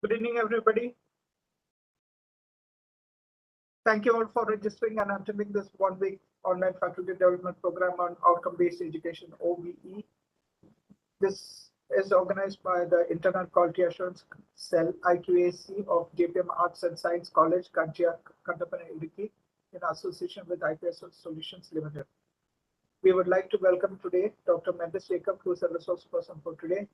Good evening, everybody. Thank you all for registering and attending this one-week online faculty development program on outcome-based education, OBE. This is organized by the Internal Quality Assurance Cell, IQAC of JPM Arts and Science College, Kuttikkanam, in association with IPS Solutions Limited. We would like to welcome today Dr. Mendus Jacob, who is a resource person for today,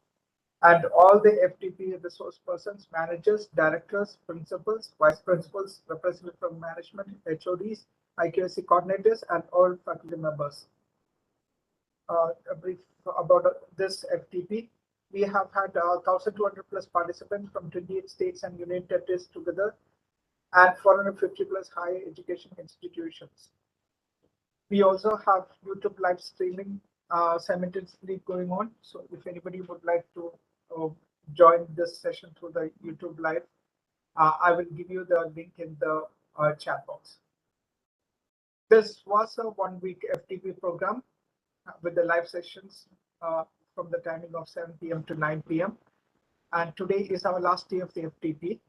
and all the FTP resource persons, managers, directors, principals, vice principals, representative from management, HODs, IQAC coordinators, and all faculty members. A brief about this FTP. We have had 1,200 plus participants from 28 states and union territories together, and 450 plus higher education institutions. We also have YouTube live streaming simultaneously going on. So if anybody would like to join this session through the YouTube live, I will give you the link in the chat box. This was a one-week FTP program with the live sessions from the timing of 7 p.m. to 9 p.m. And today is our last day of the FTP.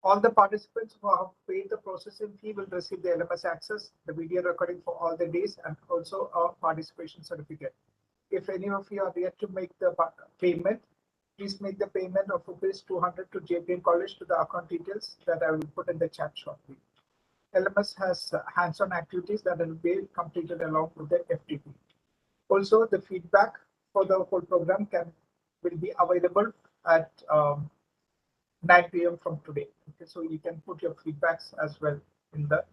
All the participants who have paid the processing fee will receive the LMS access, the video recording for all the days, and also a participation certificate. If any of you are yet to make the payment, please make the payment of rupees 200 to JPM College to the account details that I will put in the chat shortly. LMS has hands-on activities that will be completed along with the FTP. Also, the feedback for the whole program will be available at 9 p.m. from today. Okay, so you can put your feedbacks as well in the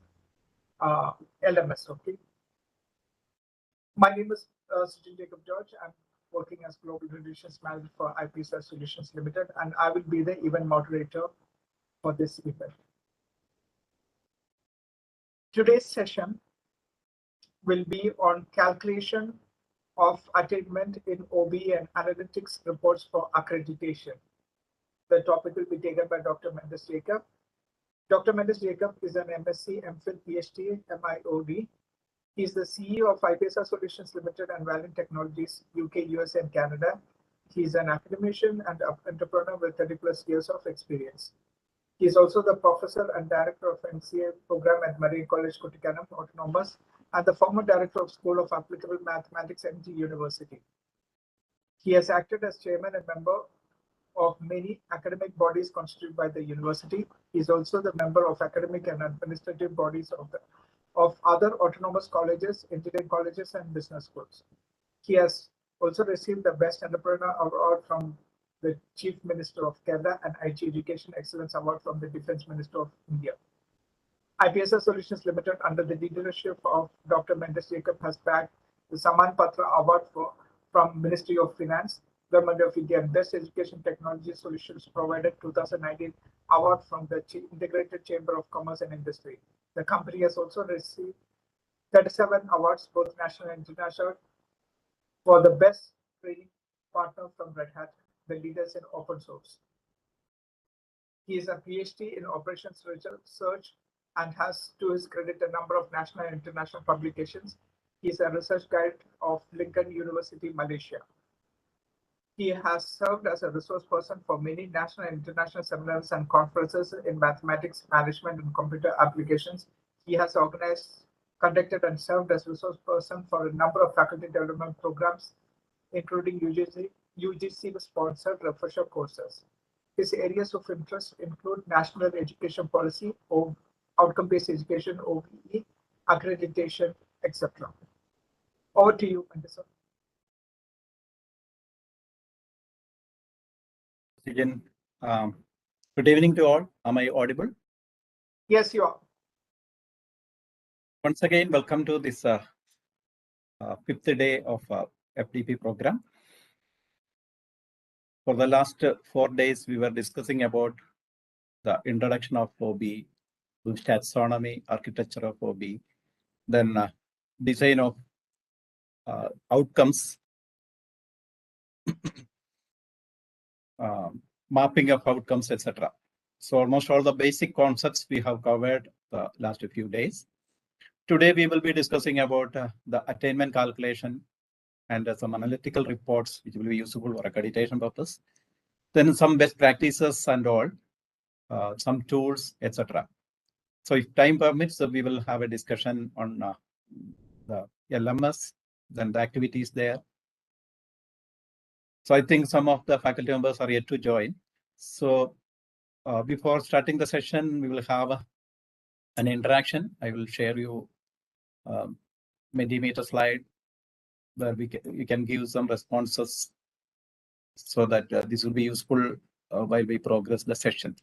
LMS. Okay. My name is 𝐍𝐚𝐭𝐢𝐨 𝐿𝐵. I'm working as Global Relations Manager for IPS Solutions Limited, and I will be the event moderator for this event. Today's session will be on calculation of attainment in OBE and analytics reports for accreditation. The topic will be taken by Dr. Mendus Jacob. Dr. Mendus Jacob is an MSc, MPhil, PhD, MIOD. He is the CEO of IPS Solutions Limited and Valiant Technologies, UK, US, and Canada. He is an academician and entrepreneur with 30 plus years of experience. He is also the professor and director of MCA program at Marian College, Kuttikkanam, Autonomous, and the former director of School of Applicable Mathematics, MG University. He has acted as chairman and member of many academic bodies constituted by the university. He is also the member of academic and administrative bodies of other autonomous colleges, engineering colleges, and business schools. He has also received the Best Entrepreneur Award from the Chief Minister of Canada and IG Education Excellence Award from the Defense Minister of India. IPS Solutions Limited, under the leadership of Dr. Mendus Jacob, has bagged the Samman Patra Award from Ministry of Finance, Government of India, and Best Education Technology Solutions Provided 2019 Award from the Integrated Chamber of Commerce and Industry. The company has also received 37 awards, both national and international, for the best training partner from Red Hat, the leaders in open source. He is a PhD in operations research and has to his credit a number of national and international publications. He is a research guide of Lincoln University, Malaysia. He has served as a resource person for many national and international seminars and conferences in mathematics, management, and computer applications. He has organized, conducted, and served as resource person for a number of faculty development programs, including UGC-sponsored refresher courses. His areas of interest include national education policy, outcome-based education, OBE, accreditation, etc. Over to you, Mendus. Good evening to all. Am I audible? Yes, you are. Once again, welcome to this fifth day of FTP program. For the last 4 days, we were discussing about the introduction of OBE, taxonomy, architecture of OBE, then design of outcomes, mapping of outcomes, etc. So almost all the basic concepts we have covered the last few days. Today we will be discussing about the attainment calculation and some analytical reports which will be useful for accreditation purpose. Then some best practices and all, some tools, etc. So if time permits, we will have a discussion on the LMS, then the activities there. So I think some of the faculty members are yet to join. So before starting the session, we will have an interaction. I will share you Mentimeter slide where we can give some responses so that this will be useful while we progress the session.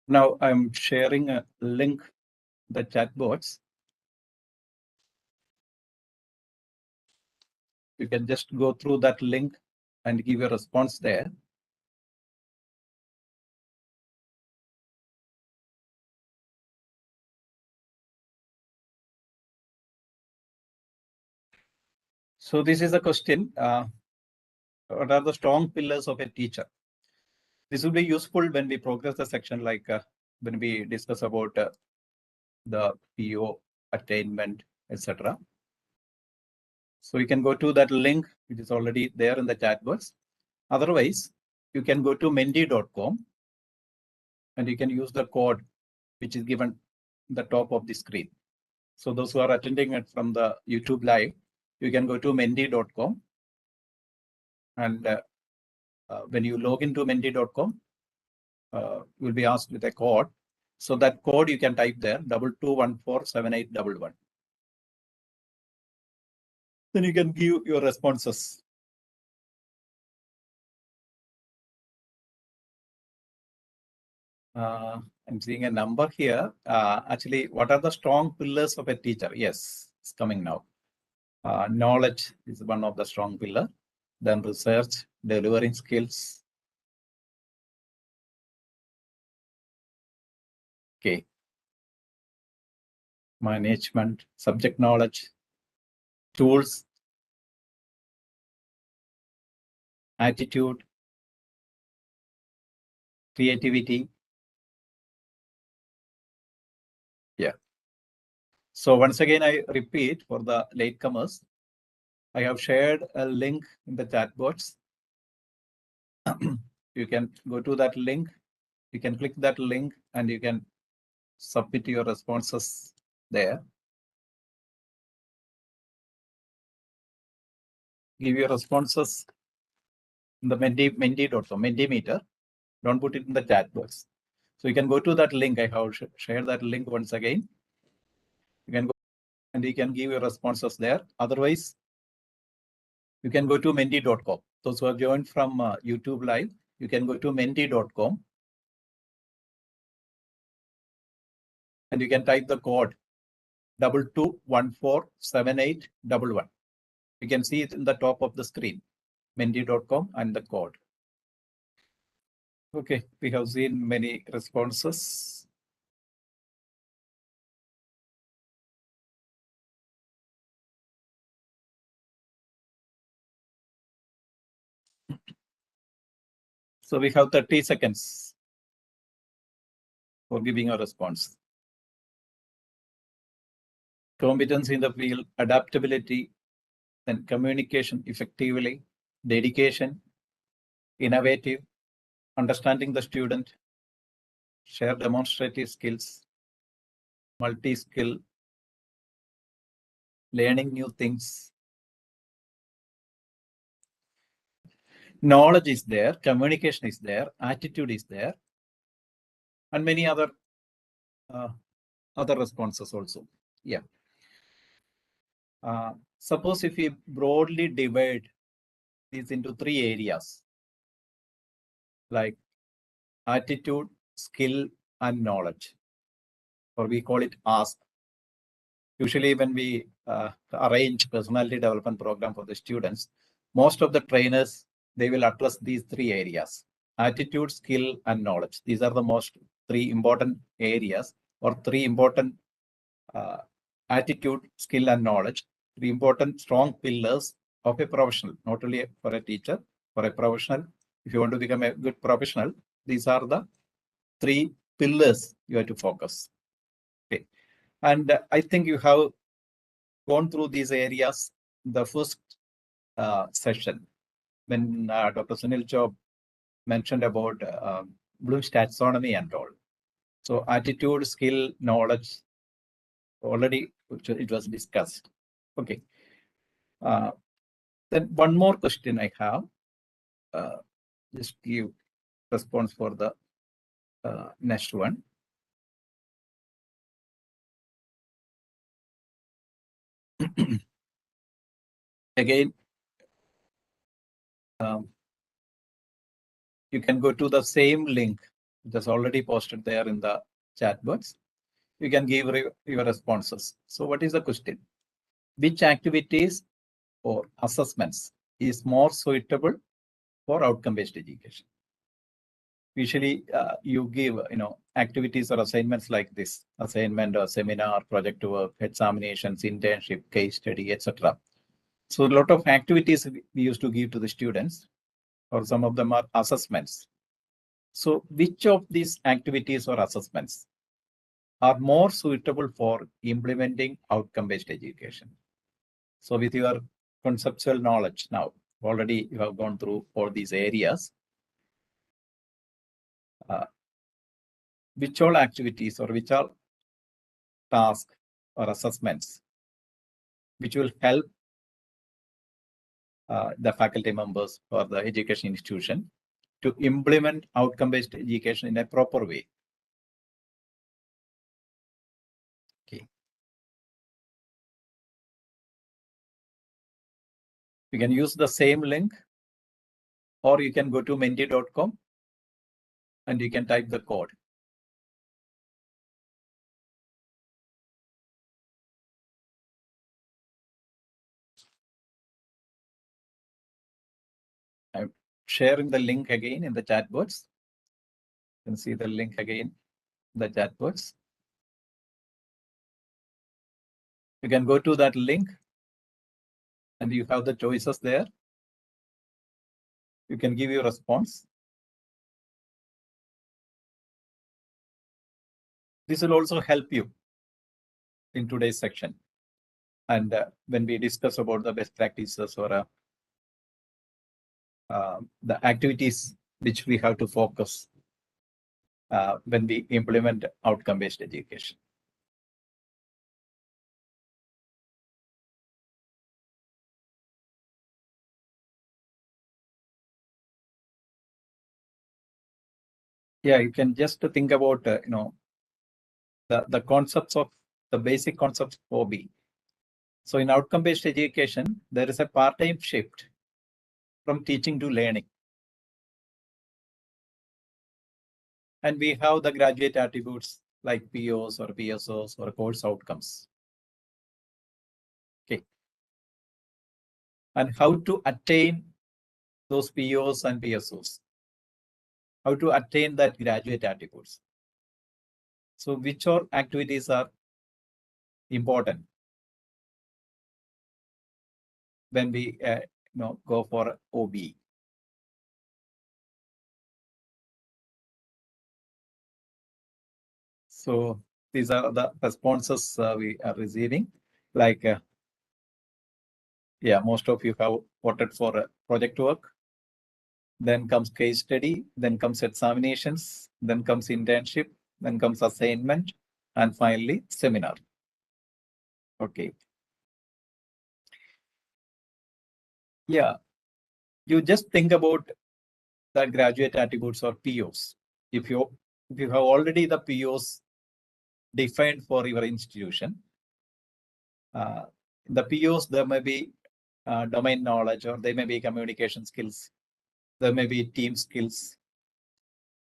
Now I'm sharing a link, the chat box. You can just go through that link and give a response there. So this is a question. What are the strong pillars of a teacher? This will be useful when we progress the section, like when we discuss about the PO, attainment, etc. So you can go to that link, which is already there in the chat box. Otherwise, you can go to menti.com and you can use the code which is given at the top of the screen. So those who are attending it from the YouTube live, you can go to menti.com. And when you log into menti.com, you will be asked with a code. So that code you can type there, 22147811. Then you can give your responses. I'm seeing a number here. Actually, what are the strong pillars of a teacher? Yes, it's coming now. Knowledge is one of the strong pillars. Then research, delivering skills. Okay. Management, subject knowledge, tools, attitude, creativity. Yeah. So once again, I repeat for the latecomers, I have shared a link in the chat box. You can go to that link. You can click that link and you can submit your responses there. Give your responses in the Mentimeter. Mentimeter. Don't put it in the chat box. So you can go to that link. I have shared that link once again. You can go and you can give your responses there. Otherwise, you can go to menti.com. Those who have joined from YouTube live, you can go to menti.com and you can type the code 22147811. You can see it in the top of the screen, menti.com and the code. Okay, we have seen many responses. So we have 30 seconds for giving a response. Competence in the field, adaptability, then communication effectively, dedication, innovative, understanding the student, share demonstrative skills, multi-skill, learning new things. Knowledge is there, communication is there, attitude is there, and many other responses also. Yeah. Suppose if we broadly divide these into 3 areas, like attitude, skill, and knowledge, or we call it ASK. Usually when we arrange personality development program for the students, most of the trainers, they will address these 3 areas: attitude, skill, and knowledge. These are the most 3 important areas, or 3 important attitude, skill, and knowledge, 3 important strong pillars of a professional, not only for a teacher, for a professional. If you want to become a good professional, these are the 3 pillars you have to focus. Okay, and I think you have gone through these areas the first session when Dr. Sunil Job mentioned about Bloom's taxonomy and all. So attitude, skill, knowledge, already it was discussed. Okay. Then one more question I have. Just give response for the next one. Again, you can go to the same link that's already posted there in the chat box. You can give your responses. So what is the question? Which activities or assessments is more suitable for outcome-based education? Usually you give activities or assignments like this: assignment or seminar, project work, examinations, internship, case study, etc. So a lot of activities we used to give to the students, or some of them are assessments. So which of these activities or assessments are more suitable for implementing outcome-based education? So with your conceptual knowledge now, already you have gone through all these areas. Which all activities or which all tasks or assessments which will help the faculty members or the education institution to implement outcome-based education in a proper way? Okay. You can use the same link, or you can go to menti.com and you can type the code. I'm sharing the link again in the chat box. You can see the link again in the chat box. You can go to that link and you have the choices there. You can give your response. This will also help you in today's section. And when we discuss about the best practices or the activities which we have to focus when we implement outcome-based education. Yeah, you can just think about the concepts of the basic concepts of OB. So in outcome-based education, there is a part-time shift from teaching to learning. And we have the graduate attributes like POs or PSOs or course outcomes. Okay. And how to attain those POs and PSOs. How to attain that graduate attributes. So which all activities are important when we go for OB? So these are the responses we are receiving. Like, yeah, most of you have voted for project work. Then comes case study. Then comes examinations. Then comes internship. Then comes assignment. And finally, seminar. Okay. Yeah, you just think about the graduate attributes or POs. If you have already the POs defined for your institution, the POs, there may be domain knowledge, or they may be communication skills, there may be team skills.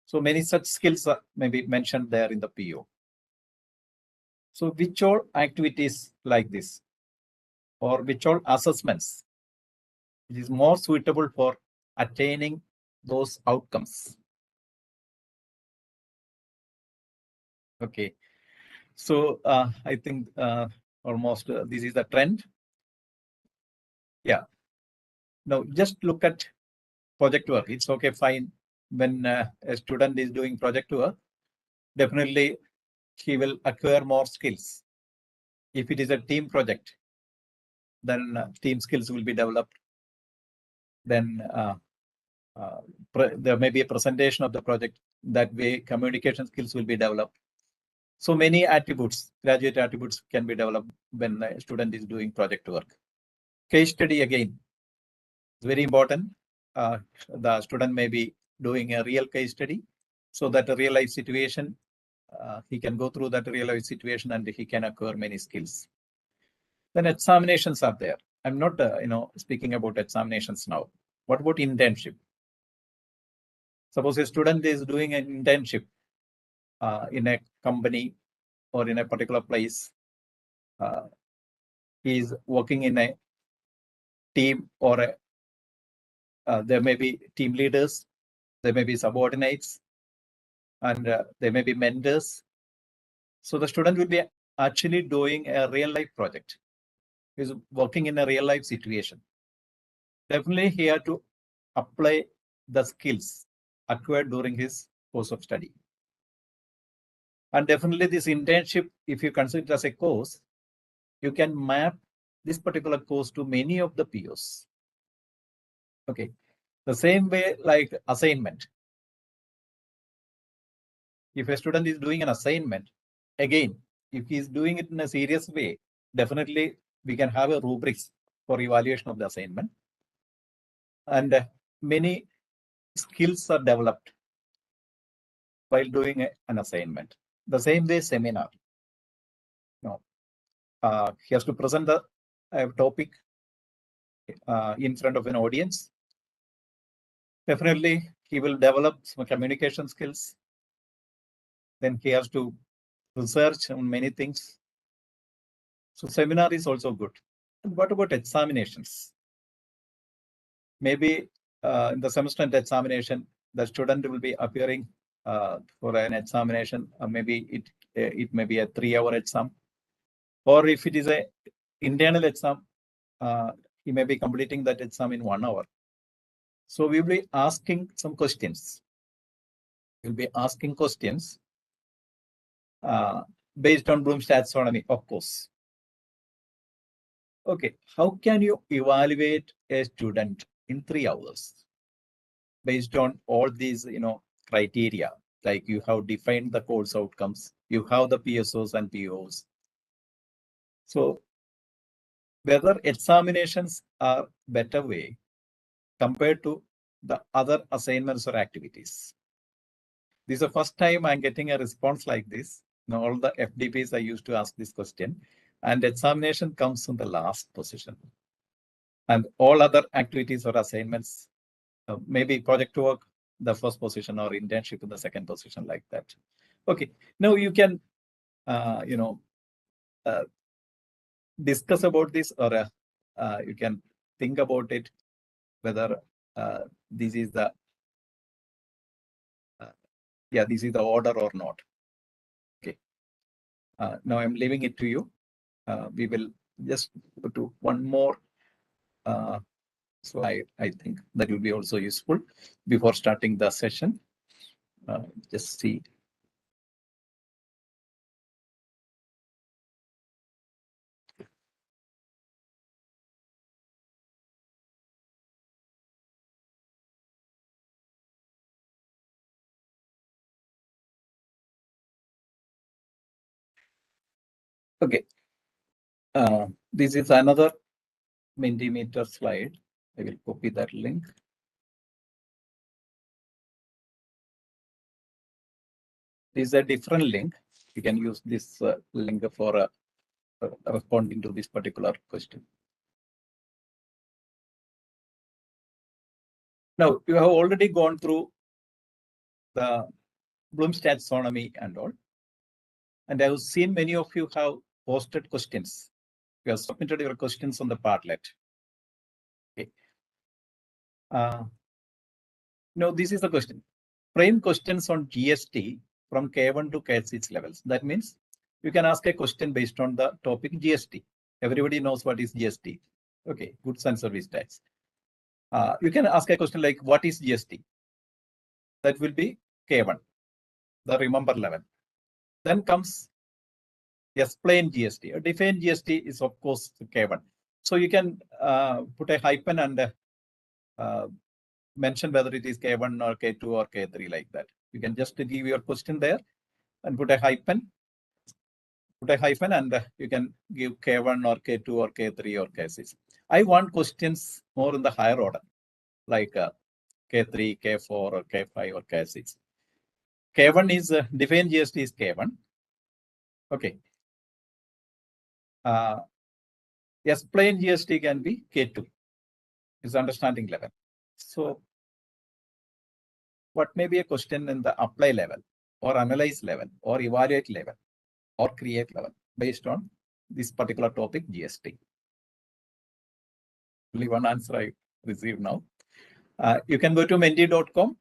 So many such skills may be mentioned there in the PO. So which all activities like this, or which all assessments is more suitable for attaining those outcomes? Okay, so I think almost this is the trend. Yeah. Now just look at project work. It's okay, fine. When a student is doing project work, definitely he will acquire more skills. If it is a team project, then team skills will be developed. Then there may be a presentation of the project. That way, communication skills will be developed. So many attributes, graduate attributes can be developed when a student is doing project work. Case study again is very important. The student may be doing a real case study, so that a real life situation, he can go through that real life situation and he can acquire many skills. Then examinations are there. I'm not, speaking about examinations now. What about internship? Suppose a student is doing an internship in a company or in a particular place. He is working in a team, or there may be team leaders, there may be subordinates, and there may be mentors. So the student will be actually doing a real life project. He's working in a real life situation. Definitely he had to apply the skills acquired during his course of study. And definitely this internship, if you consider it as a course, you can map this particular course to many of the POs. Okay, the same way like assignment. If a student is doing an assignment, again, if he is doing it in a serious way, definitely we can have a rubrics for evaluation of the assignment. And many skills are developed while doing an assignment. The same way seminar. He has to present the topic in front of an audience. Definitely, he will develop some communication skills. Then he has to research on many things. So seminar is also good. And what about examinations? Maybe in the semester examination, the student will be appearing for an examination. Maybe it may be a 3-hour exam. Or if it is an internal exam, he may be completing that exam in 1 hour. So we will be asking some questions. We'll be asking questions based on Bloom's taxonomy, of course. Okay, how can you evaluate a student in 3 hours based on all these, criteria? Like you have defined the course outcomes, you have the PSOs and POs. So whether examinations are better way compared to the other assignments or activities. This is the first time I'm getting a response like this. Now, all the FDPs I used to ask this question, and examination comes in the last position. And all other activities or assignments, maybe project work, the first position, or internship in the second position, like that. Okay, now you can, discuss about this, or you can think about it, whether this is the this is the order or not. Okay. Now I'm leaving it to you. We will just go to one more slide. I think that will be also useful before starting the session. Just see. Okay. This is another Mentimeter slide. I will copy that link. This is a different link. You can use this link for responding to this particular question. Now, you have already gone through the Bloom's taxonomy and all. And I have seen many of you have posted questions. You have submitted your questions on the Padlet. Okay. Now, this is the question. Frame questions on GST from K1 to K6 levels. That means you can ask a question based on the topic GST. Everybody knows what is GST. Okay, goods and service tax. You can ask a question like, what is GST? That will be K1, the remember level. Then comes explain GST. A define GST is of course K1. So you can put a hyphen and mention whether it is K1 or K2 or K3 like that. You can just give your question there and put a hyphen and you can give K1 or K2 or K3 or K6. I want questions more in the higher order, like K3, K4 or K5 or K6. K1 is define GST is K1. Okay. Explain GST can be K2. Is understanding level. So what may be a question in the apply level or analyze level or evaluate level or create level based on this particular topic GST? Only one answer I received now. You can go to menti.com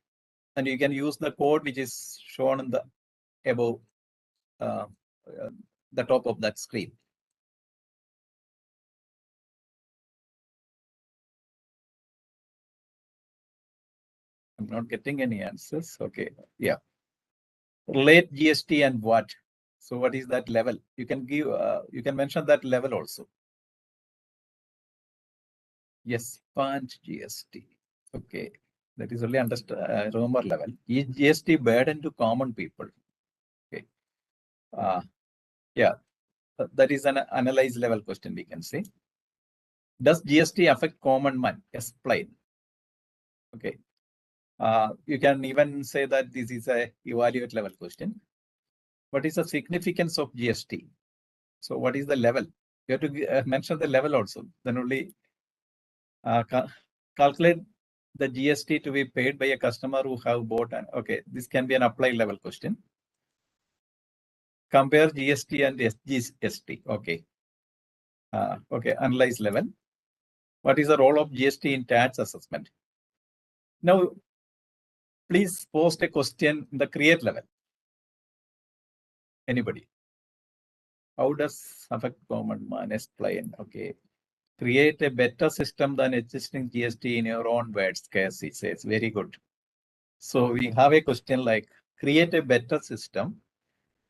and you can use the code which is shown in the above the top of that screen. I'm not getting any answers. Okay, yeah. Relate GST and what? So what is that level? You can give. You can mention that level also. Yes, punch GST. Okay, that is only remember level. Is GST burden to common people? Okay. Yeah, that is an analyze level question. We can say. Does GST affect common man? Explain. Okay. You can even say that this is a evaluate level question. What is the significance of GST? So what is the level? You have to mention the level also. Then only calculate the GST to be paid by a customer who have bought. And okay, this can be an apply level question. Compare GST and SGST. Okay. Okay, analyze level. What is the role of GST in tax assessment? Now, please post a question in the create level. Anybody? How does affect common man? Explain. Okay. Create a better system than existing GST in your own words. Case it says very good. So we have a question like create a better system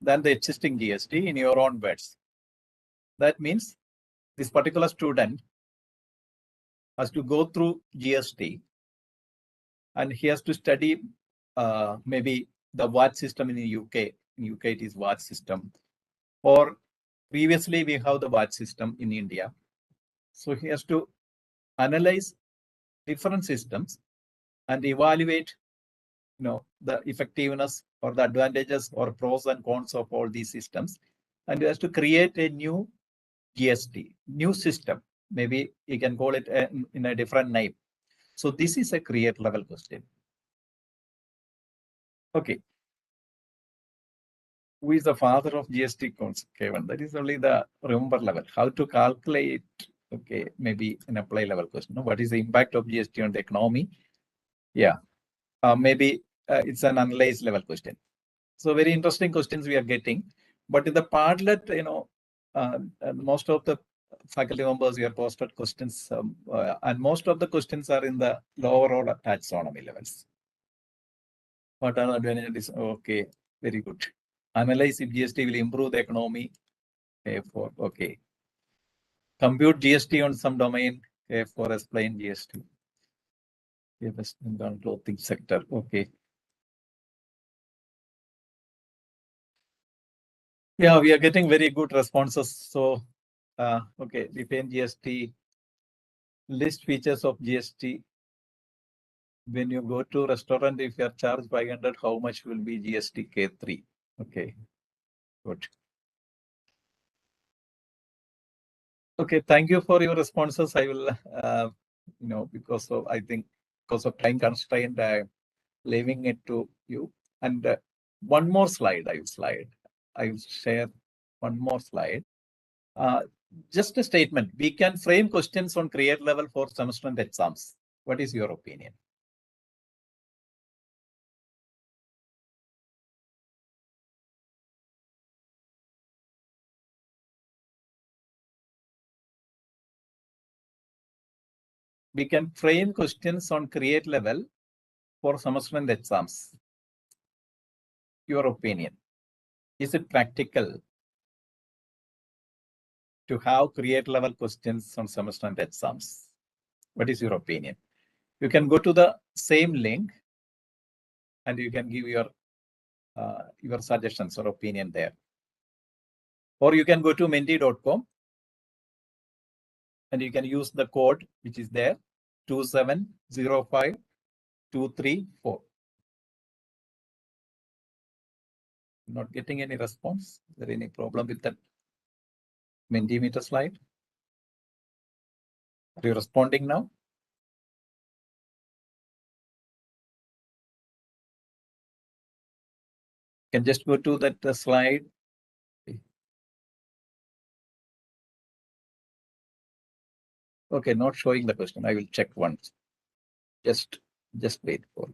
than the existing GST in your own words. That means this particular student has to go through GST and he has to study maybe the VAT system in the UK. In UK it is VAT system, or previously we have the VAT system in India. So he has to analyze different systems and evaluate, the effectiveness or the advantages or pros and cons of all these systems, and he has to create a new GST, new system. Maybe you can call it in a different name. So this is a create level question. Okay. Who is the father of GST concept? K1. That is only the remember level. How to calculate? Okay, maybe an apply level question. What is the impact of GST on the economy? Yeah, maybe it's an analyze level question. So very interesting questions we are getting. But in the Padlet, most of the faculty members we have posted questions, and most of the questions are in the lower order taxonomy levels. What are the advantages? Okay, very good. Analyze if GST will improve the economy. A4, okay. Compute GST on some domain. A4, explain GST. Investment on clothing sector. Okay. Yeah, we are getting very good responses. So, okay, define GST, list features of GST. When you go to restaurant, if you are charged 500, how much will be GST K3? Okay, good. Okay, thank you for your responses. I will, because of, I think, because of time constraint, I'm leaving it to you. And one more slide, I will share one more slide. Just a statement. We can frame questions on create level for semester and exams. What is your opinion? We can frame questions on create level for semester and exams. Your opinion. is it practical to have create level questions on semester and exams? What is your opinion? You can go to the same link and you can give your suggestions or opinion there. Or you can go to menti.com and you can use the code which is there, 2705234. Not getting any response. Is there any problem with that Mentimeter slide? Are you responding now? You can just go to that slide. Okay, not showing the question. I will check once. Just wait for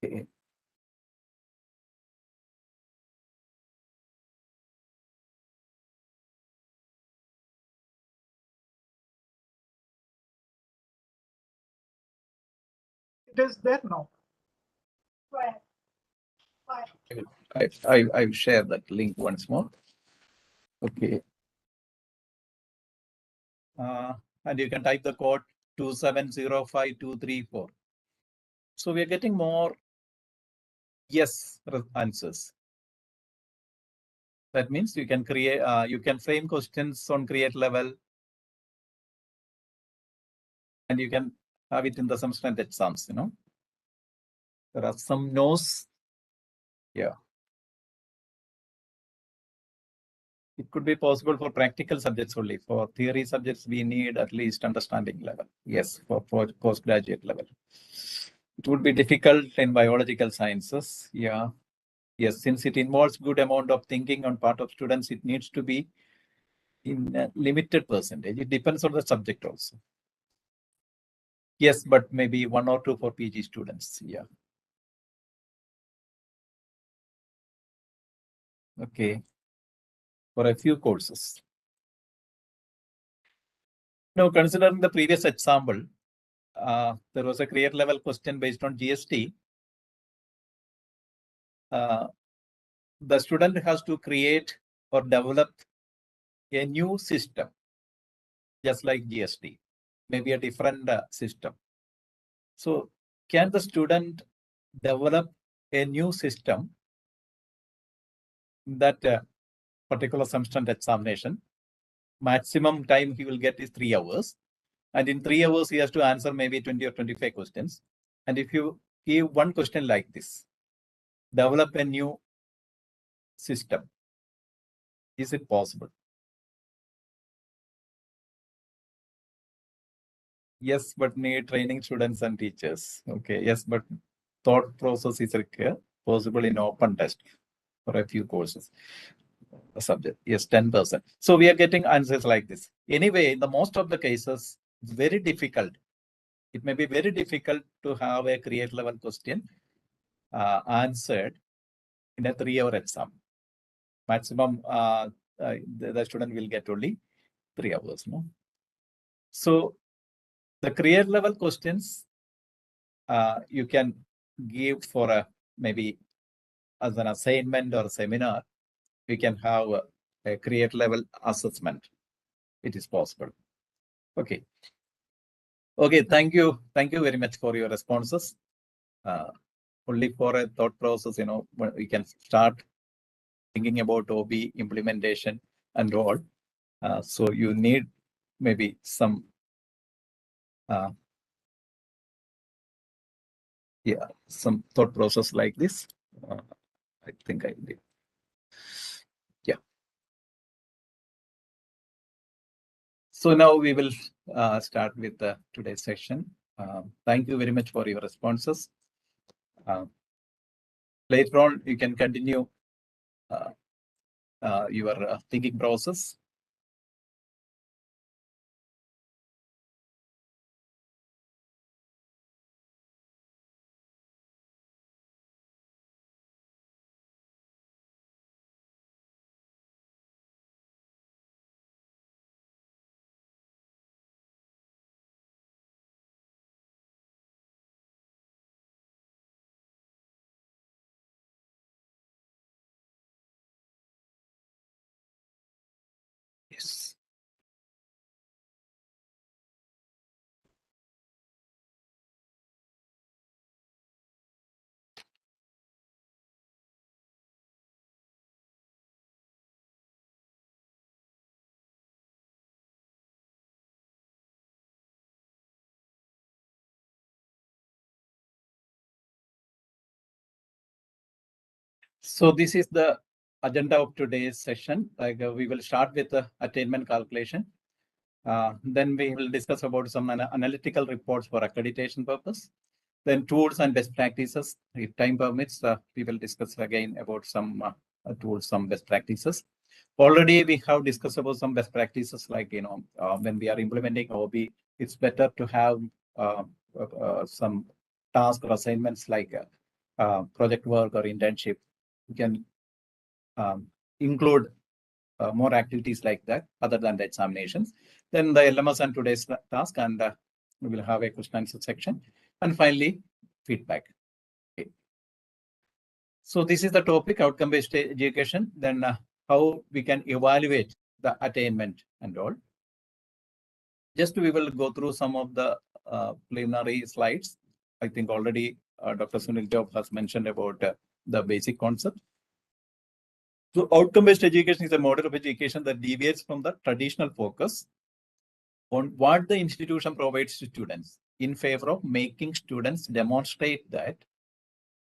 it. Okay. It is there now. Where? I will share that link once more. Okay. And you can type the code 2705234. So we are getting more yes answers. That means you can create, you can frame questions on create level, and you can have it in the semester and exams. You know, there are some no's. Yeah. It could be possible for practical subjects only. For theory subjects, we need at least understanding level. Yes, for postgraduate level. It would be difficult in biological sciences. Yeah. Yes, since it involves good amount of thinking on part of students, it needs to be in a limited percentage. It depends on the subject also. Yes, but maybe 1 or 2 for PG students. Yeah. Okay. For a few courses. Now, considering the previous example, there was a create level question based on GST. The student has to create or develop a new system, just like GST, maybe a different system. So can the student develop a new system in that particular semester and examination? Maximum time he will get is 3 hours. And in 3 hours, he has to answer maybe 20 or 25 questions. And if you give one question like this, develop a new system, is it possible? Yes, but need training students and teachers. Okay, yes, but thought process is required, possible in open test for a few courses. A subject, yes, 10%. So we are getting answers like this. Anyway, in the most of the cases, it's very difficult. It may be very difficult to have a create level question answered in a 3-hour exam. Maximum, the student will get only 3 hours. No? So the create level questions you can give for a maybe as an assignment or seminar. We can have a create level assessment. It is possible. Okay. Okay. Thank you. Thank you very much for your responses. Only for a thought process, you know, we can start thinking about OB implementation and all. So you need maybe some some thought process like this. I think I did. Yeah. So now we will start with today's session. Thank you very much for your responses. Later on, you can continue your thinking process. So this is the agenda of today's session. We will start with the attainment calculation. Then we will discuss about some analytical reports for accreditation purpose. Then tools and best practices. If time permits, we will discuss again about some tools, some best practices. Already we have discussed about some best practices, like, when we are implementing OB, it's better to have some task or assignments like project work or internship. You can include more activities like that other than the examinations. Then the LMS and today's task, and we will have a question and answer section. And finally, feedback. Okay. So this is the topic, outcome-based education. Then how we can evaluate the attainment and all. Just we will go through some of the preliminary slides. I think already Dr. Sunil Job has mentioned about the basic concept. So outcome-based education is a model of education that deviates from the traditional focus on what the institution provides to students in favor of making students demonstrate that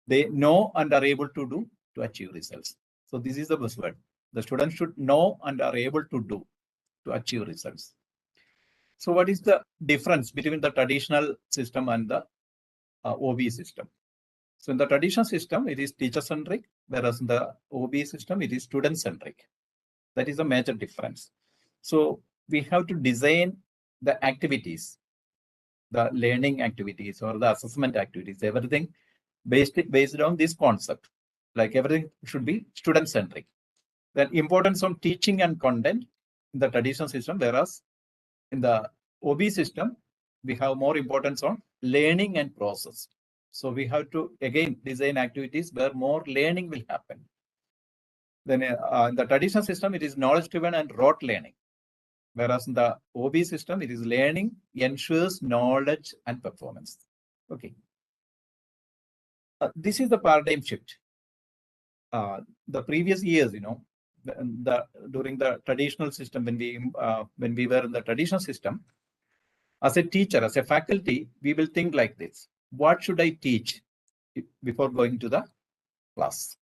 they know and are able to do to achieve results. So this is the buzzword. The students should know and are able to do to achieve results. So what is the difference between the traditional system and the OB system? So in the traditional system, it is teacher-centric, whereas in the OB system, it is student-centric. That is a major difference. So we have to design the activities, the learning activities or the assessment activities, everything based on this concept. Like everything should be student-centric. Then importance on teaching and content in the traditional system, whereas in the OB system, we have more importance on learning and process. So we have to, again, design activities where more learning will happen. Then in the traditional system, it is knowledge-driven and rote learning. Whereas in the OB system, it is learning ensures knowledge and performance. Okay. This is the paradigm shift. The previous years, during the traditional system, when we were in the traditional system, as a teacher, as a faculty, we will think like this: what should I teach before going to the class?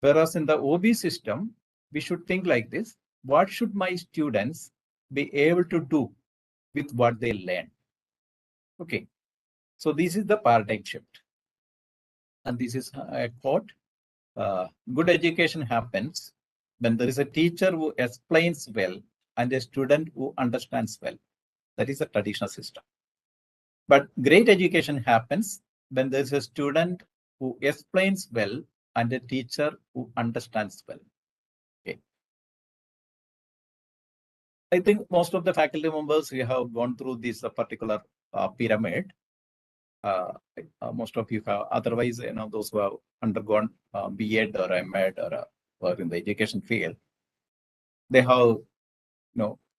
Whereas in the OB system, we should think like this: what should my students be able to do with what they learn? Okay, so this is the paradigm shift. And this is a quote: good education happens when there is a teacher who explains well and a student who understands well. That is a traditional system. But great education happens when there is a student who explains well and a teacher who understands well. Okay. I think most of the faculty members, we have gone through this particular pyramid. Most of you have, otherwise, those who have undergone B.Ed or M.Ed or in the education field, they have,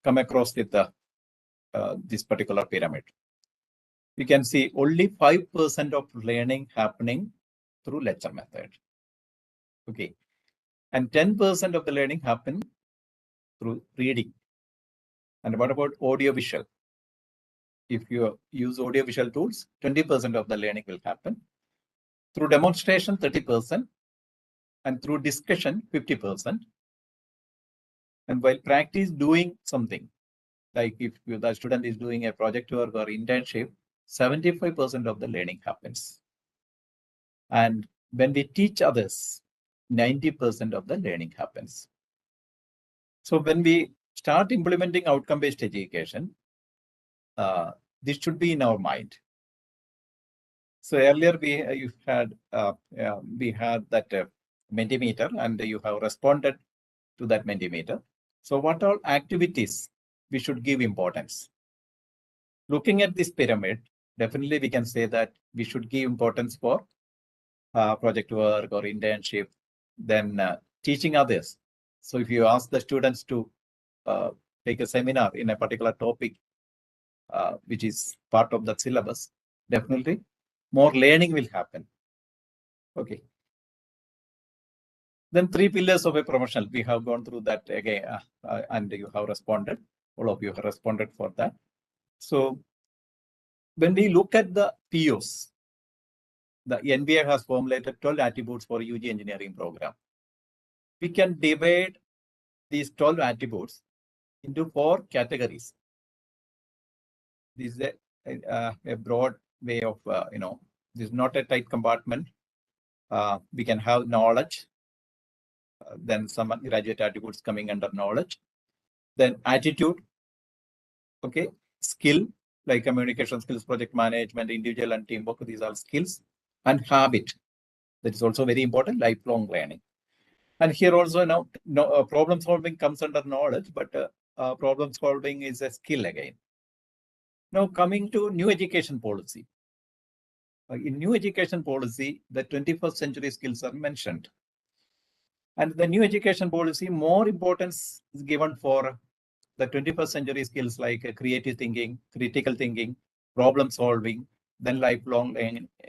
come across with this particular pyramid. You can see only 5% of learning happening through lecture method. Okay. And 10% of the learning happen through reading. And what about audio-visual? If you use audio-visual tools, 20% of the learning will happen. Through demonstration, 30%. And through discussion, 50%. And while practice doing something, like if the student is doing a project work or internship, 75% of the learning happens. And when we teach others, 90% of the learning happens. So when we start implementing outcome-based education, this should be in our mind. So earlier we had that Mentimeter, and you have responded to that Mentimeter. So what all activities we should give importance? Looking at this pyramid, definitely we can say that we should give importance for project work or internship, then teaching others. So if you ask the students to take a seminar in a particular topic, which is part of the syllabus, definitely more learning will happen. Okay. Then 3 pillars of a professional. We have gone through that again, and you have responded. All of you have responded for that. So when we look at the POs, the NBA has formulated 12 attributes for UG engineering program. We can divide these 12 attributes into 4 categories. This is a broad way of, this is not a tight compartment. We can have knowledge, then some graduate attributes coming under knowledge, then attitude, okay, skill, like communication skills, project management, individual and teamwork, these are skills, and habit. That is also very important, lifelong learning. And here also now, problem solving comes under knowledge, but problem solving is a skill again. Now coming to new education policy. In new education policy, the 21st century skills are mentioned. And the new education policy, more importance is given for the 21st century skills like creative thinking, critical thinking, problem solving, then lifelong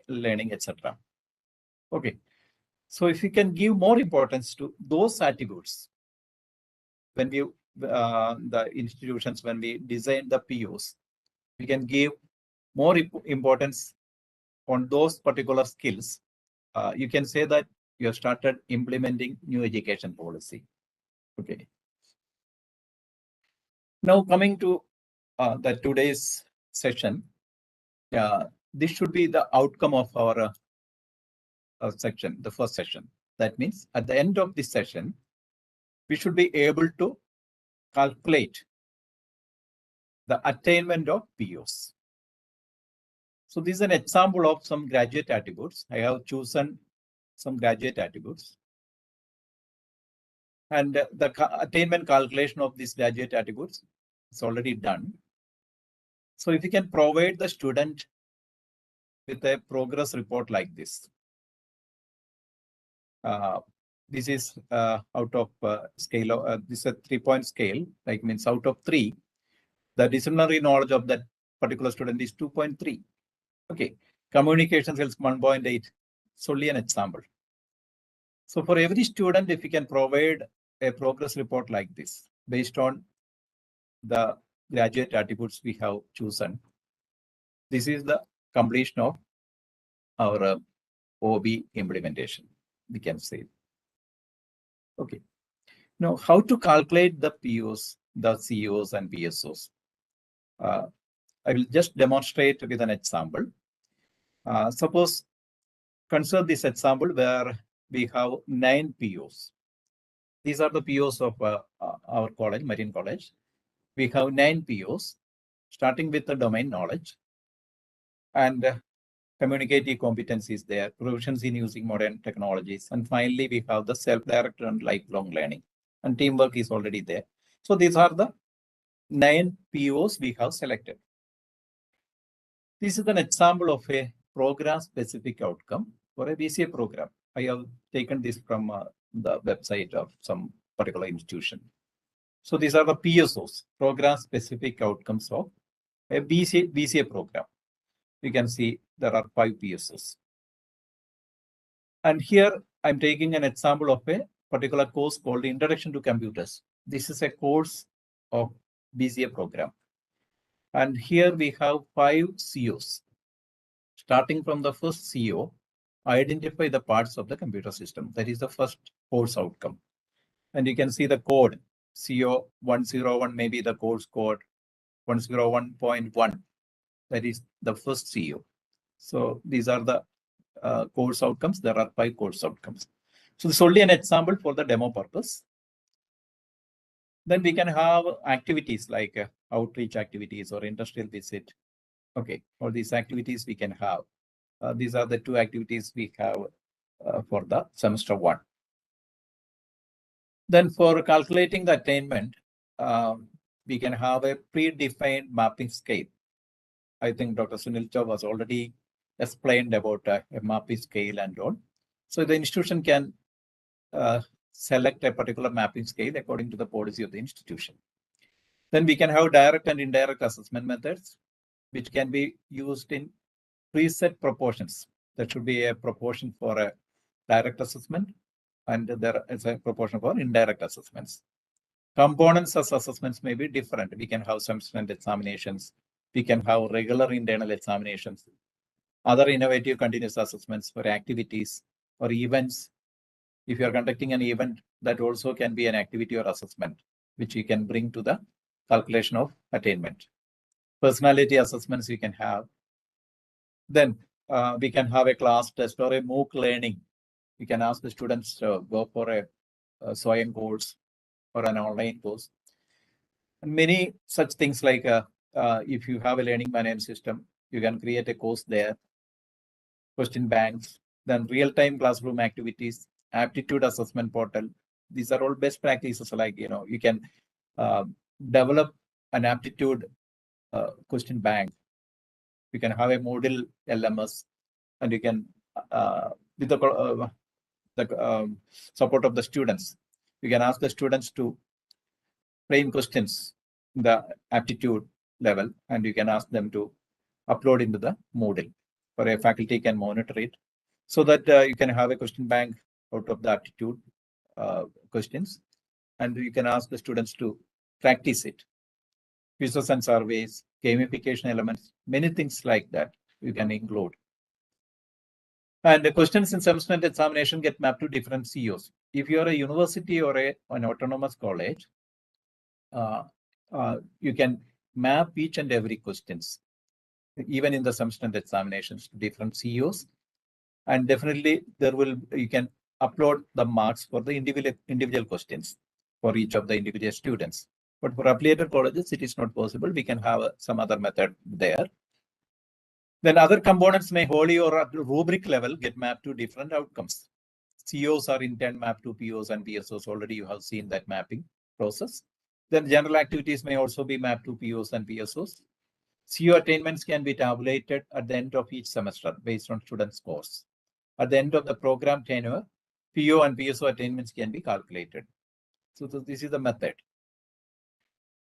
learning, etc. Okay. So if you can give more importance to those attributes, when we, the institutions, when we design the POs, we can give more importance on those particular skills. You can say that you have started implementing new education policy. Okay. Now coming to the today's session, this should be the outcome of our section, the first session. That means at the end of this session, we should be able to calculate the attainment of POs. So this is an example of some graduate attributes. I have chosen some graduate attributes. And the attainment calculation of these graduate attributes is already done. So if you can provide the student with a progress report like this. This is out of scale, this is a 3-point scale, like means out of 3, the disciplinary knowledge of that particular student is 2.3. Okay, communication skills 1.8. It's only an example. So for every student, if you can provide a progress report like this, based on the graduate attributes we have chosen, this is the completion of our OB implementation, we can say. Okay. Now, how to calculate the POs, the COs and PSOs? I will just demonstrate with an example. Suppose, consider this example where we have 9 POs. These are the POs of our college, Marian College. We have 9 POs, starting with the domain knowledge and communicative competencies there, proficiency in using modern technologies. And finally, we have the self-directed and lifelong learning. And teamwork is already there. So these are the 9 POs we have selected. This is an example of a program-specific outcome for a BCA program. I have taken this from the website of some particular institution. So these are the PSOs, program-specific outcomes of a BCA program. You can see there are 5 PSOs. And here I'm taking an example of a particular course called Introduction to Computers. This is a course of BCA program. And here we have 5 COs. Starting from the first CO, identify the parts of the computer system. That is the first course outcome. And you can see the code, CO 101, maybe the course code 101.1. That is the first CO. So these are the course outcomes. There are 5 course outcomes. So this is only an example for the demo purpose. Then we can have activities like outreach activities or industrial visit. Okay, all these activities we can have. These are the 2 activities we have for the semester 1. Then for calculating the attainment, we can have a predefined mapping scale. I think Dr. Sunil Chow has already explained about a mapping scale and all. So the institution can select a particular mapping scale according to the policy of the institution. Then we can have direct and indirect assessment methods, which can be used in preset proportions. There should be a proportion for a direct assessment, and there is a proportion for indirect assessments. Components as assessments may be different. We can have semester examinations. We can have regular internal examinations. other innovative continuous assessments for activities or events. If you are conducting an event, that also can be an activity or assessment, which you can bring to the calculation of attainment. Personality assessments you can have. Then we can have a class test or a MOOC learning. You can ask the students to go for a SWAYAM course or an online course. And many such things like if you have a learning management system, you can create a course there, question banks, then real-time classroom activities, aptitude assessment portal. These are all best practices. Like, you can develop an aptitude question bank. You can have a model LMS, and you can, with the support of the students, you can ask the students to frame questions in the aptitude level, and you can ask them to upload into the Moodle, or a faculty can monitor it, so that you can have a question bank out of the aptitude questions, and you can ask the students to practice it. Quizzes and surveys, gamification elements, many things like that you can include. And the questions in semester examination get mapped to different CEOs. If you are a university or an autonomous college, you can map each and every questions, even in the semester examinations, to different CEOs. And definitely you can upload the marks for the individual questions for each of the individual students. But for affiliated colleges, it is not possible. We can have some other method there. Then other components may wholly or at rubric level get mapped to different outcomes. COs are in turn mapped to POs and PSOs. Already you have seen that mapping process. Then general activities may also be mapped to POs and PSOs. CO attainments can be tabulated at the end of each semester based on student scores. At the end of the program tenure, PO and PSO attainments can be calculated. So this is the method.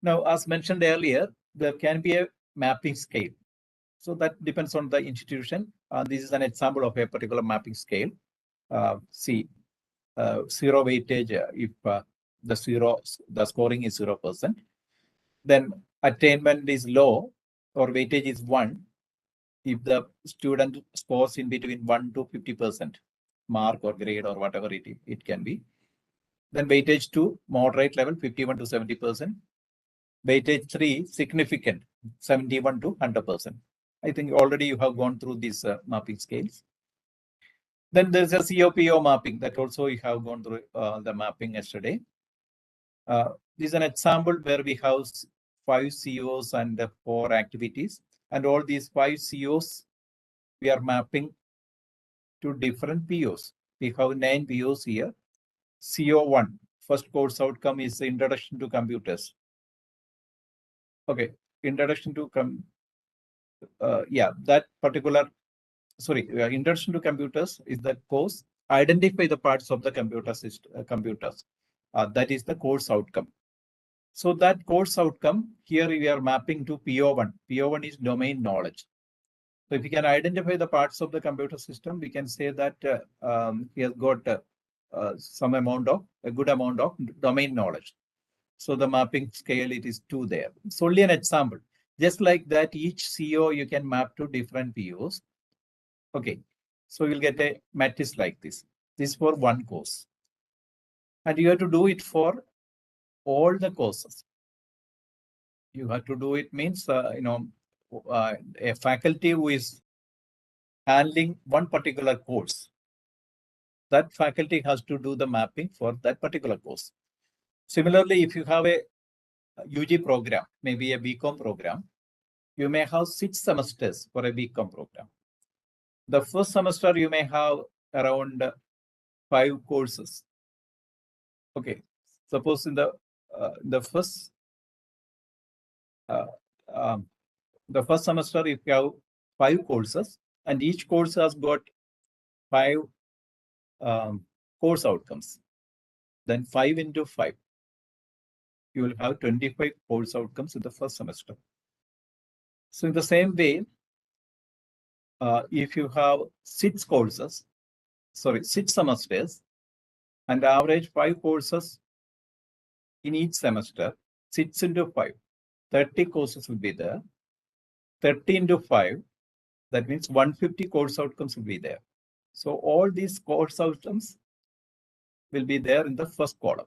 Now, as mentioned earlier, there can be a mapping scale. So that depends on the institution. This is an example of a particular mapping scale. See, zero weightage if the scoring is 0%. Then attainment is low, or weightage is 1 if the student scores in between 1 to 50% mark or grade or whatever it can be. Then weightage 2, moderate level, 51 to 70%. Weightage 3, significant, 71 to 100%. I think already you have gone through these mapping scales. Then there's a COPO mapping that also you have gone through the mapping yesterday. This is an example where we have 5 COs and 4 activities. And all these 5 COs, we are mapping to different POs. We have 9 POs here. CO1, first course outcome is Introduction to Computers. Okay, Introduction to Introduction to Computers is the course. Identify the parts of the computers. That is the course outcome. So that course outcome, here we are mapping to PO1. PO1 is domain knowledge. So if you can identify the parts of the computer system, we can say that he has got a good amount of domain knowledge. So the mapping scale, it is 2 there. It's only an example. Just like that, each CO you can map to different POs. Okay, so you'll get a matrix like this. This is for one course. And you have to do it for all the courses. You have to do it means, a faculty who is handling one particular course, that faculty has to do the mapping for that particular course. Similarly, if you have a UG program, maybe a BCom program, you may have 6 semesters for a BCom program. The first semester, you may have around 5 courses. Okay, suppose in the first semester, if you have 5 courses, and each course has got 5 course outcomes, then 5 into 5, you will have 25 course outcomes in the first semester. So in the same way, if you have 6 semesters, and average 5 courses in each semester, 6 into 5, 30 courses will be there. 30 into 5, That means 150 course outcomes will be there. So all these course outcomes will be there in the first column.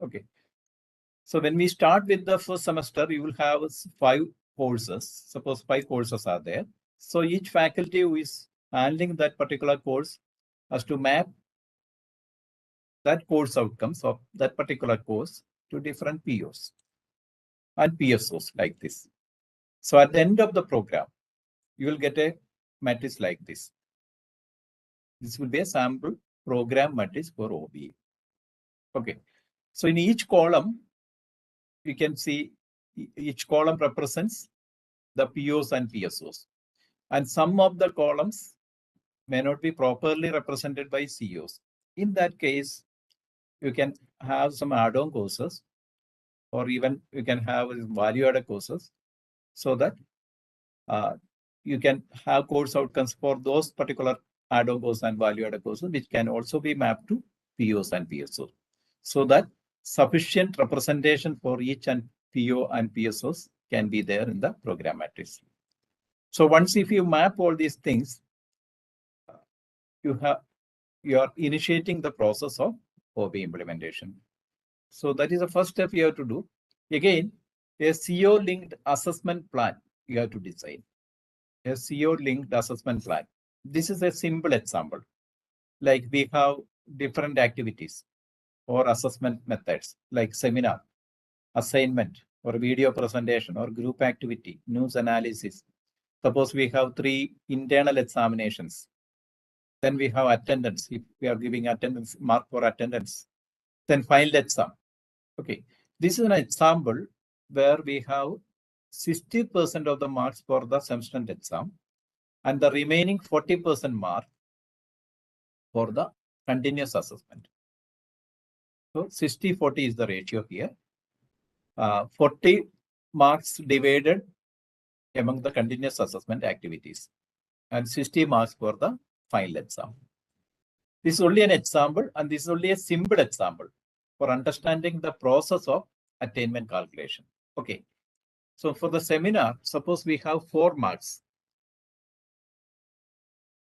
Okay. So when we start with the first semester, you will have 5 courses. Suppose 5 courses are there. So each faculty who is handling that particular course has to map that course outcomes of that particular course to different POs and PSOs like this. So at the end of the program, you will get a matrix like this. This will be a sample program matrix for OBE. Okay. So in each column, you can see each column represents the POs and PSOs. And some of the columns may not be properly represented by COs. In that case, you can have some add-on courses, or even you can have value-added courses, so that you can have course outcomes for those particular add-on courses and value-added courses, which can also be mapped to POs and PSOs, so that sufficient representation for each and PO and PSOs can be there in the program matrix. So once if you map all these things, you are initiating the process of OBE implementation. So that is the first step you have to do. Again, a CO-linked assessment plan you have to design. A CO-linked assessment plan. This is a simple example. Like we have different activities or assessment methods like seminar, assignment, or video presentation, or group activity, news analysis. Suppose we have 3 internal examinations. Then we have attendance. If we are giving attendance, mark for attendance. Then final exam. Okay. This is an example where we have 60% of the marks for the semester exam and the remaining 40% mark for the continuous assessment. So 60-40 is the ratio here. 40 marks divided among the continuous assessment activities and 60 marks for the final exam. This is only an example, and this is only a simple example for understanding the process of attainment calculation. Okay. So for the seminar, suppose we have 4 marks.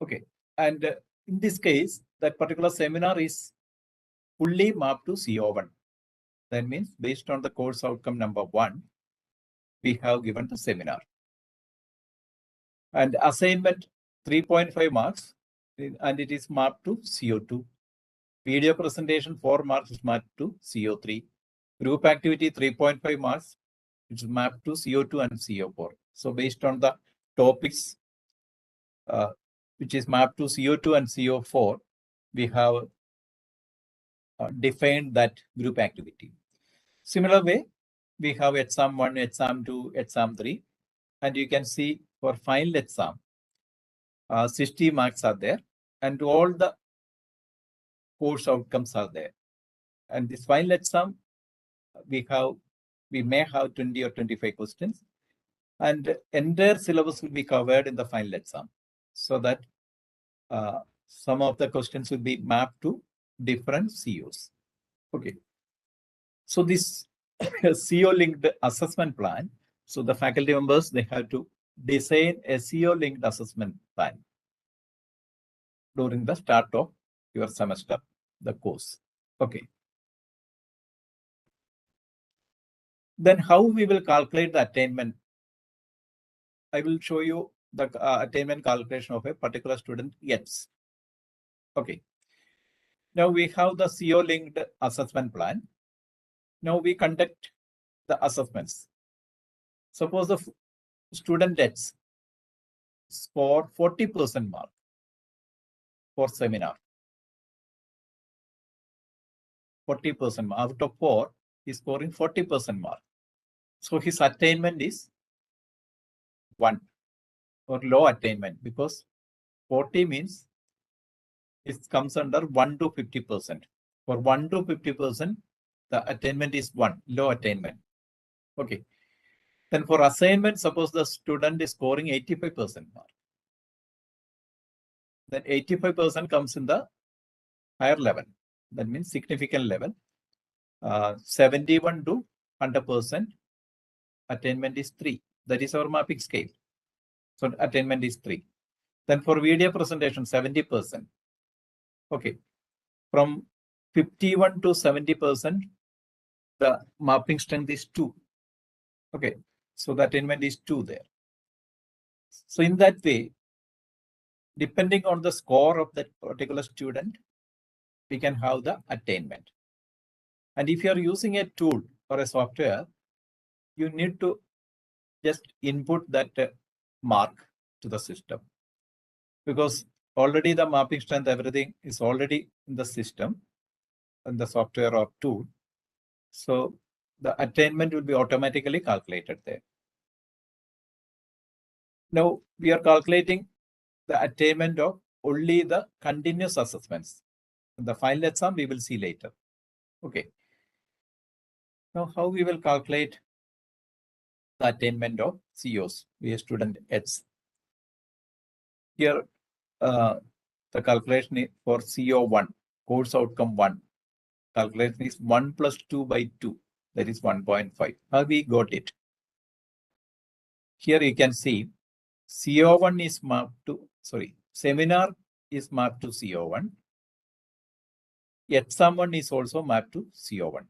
Okay. And in this case, that particular seminar is fully mapped to CO1. That means based on the course outcome number 1, we have given the seminar. And assignment 3.5 marks, and it is mapped to CO2. Video presentation 4 marks is mapped to CO3. Group activity 3.5 marks, which is mapped to CO2 and CO4. So based on the topics which is mapped to CO2 and CO4, we have defined that group activity. Similar way, we have exam 1, exam 2, exam 3, and you can see for final exam, 60 marks are there, and all the course outcomes are there. And this final exam, we may have 20 or 25 questions, and entire syllabus will be covered in the final exam, so that some of the questions will be mapped to different COs. Okay. So this CO-linked assessment plan. So the faculty members, they have to design a CO-linked assessment plan during the start of your semester, the course. Okay. Then how we will calculate the attainment? I will show you the attainment calculation of a particular student 𝐿s. Okay. Now we have the CO-linked assessment plan. Now we conduct the assessments. Suppose the student 𝐿s score 40% mark for seminar. 40% mark. Out of 4, he is scoring 40% mark. So his attainment is 1, or low attainment, because 40 means it comes under 1 to 50%. For 1 to 50%, the attainment is 1, low attainment. Okay. Then for assignment, suppose the student is scoring 85% mark. Then 85% comes in the higher level. That means significant level. 71 to 100% attainment is 3. That is our mapping scale. So attainment is 3. Then for video presentation, 70%. Okay. From 51 to 70%, the mapping strength is 2. Okay. So the attainment is 2 there. So in that way, depending on the score of that particular student, we can have the attainment. And if you are using a tool or a software, you need to just input that mark to the system, because already the mapping strength, everything is already in the system, in the software or tool. So the attainment will be automatically calculated there. Now we are calculating the attainment of only the continuous assessments. The final exam we will see later. Okay. Now how we will calculate the attainment of COs, we student H. Here the calculation for CO1, course outcome 1, calculation is 1 plus 2 by 2, that is 1.5. How we got it? Here you can see CO1 is mapped to, seminar is mapped to CO1. Exam 1 is also mapped to CO1.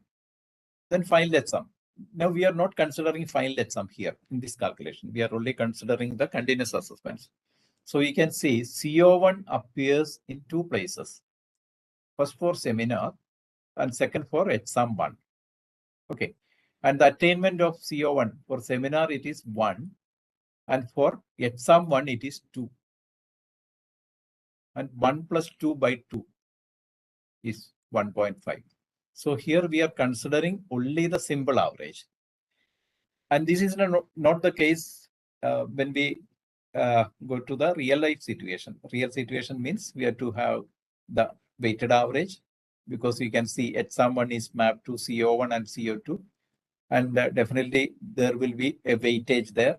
Then final exam. Now we are not considering final exam here in this calculation. We are only considering the continuous assessments. So we can see CO1 appears in 2 places. First for seminar and second for exam 1. Okay. And the attainment of CO1 for seminar it is 1. And for exam 1 it is 2. And 1 plus 2 by 2 is 1.5. So here we are considering only the simple average. And this is not the case when we go to the real life situation. Real situation means we have to have the weighted average, because you can see exam 1 is mapped to CO1 and CO2. And definitely there will be a weightage there.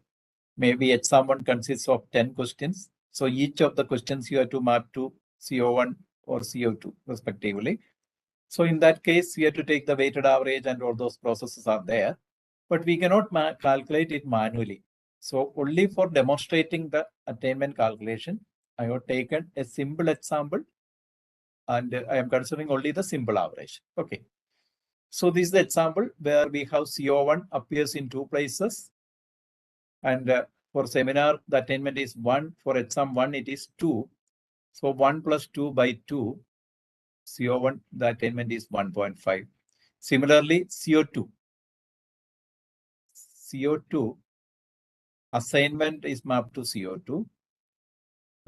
Maybe exam 1 consists of 10 questions. So each of the questions you have to map to CO1 or CO2 respectively. So in that case, we have to take the weighted average and all those processes are there, but we cannot calculate it manually. So only for demonstrating the attainment calculation, I have taken a simple example and I am considering only the simple average. Okay. So this is the example where we have CO1 appears in 2 places. And for seminar, the attainment is 1. For exam 1, it is 2. So 1 plus 2 by 2. CO1, the attainment is 1.5. Similarly, CO2. CO2 assignment is mapped to CO2.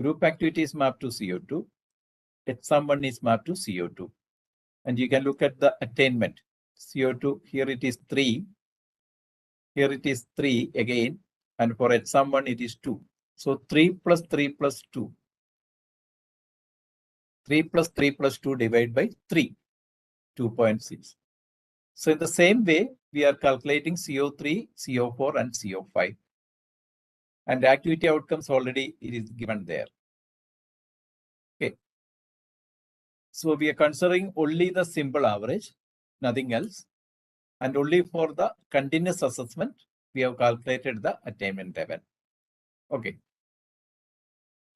Group activity is mapped to CO2. Exam 1 is mapped to CO2. And you can look at the attainment. CO2, here it is 3. Here it is 3 again. And for exam 1, it is 2. So 3 plus 3 plus 2. 3 plus 3 plus 2 divided by 3, 2.6. So in the same way, we are calculating CO3, CO4 and CO5. And activity outcomes already it is given there. Okay. So we are considering only the simple average, nothing else. And only for the continuous assessment, we have calculated the attainment level. Okay.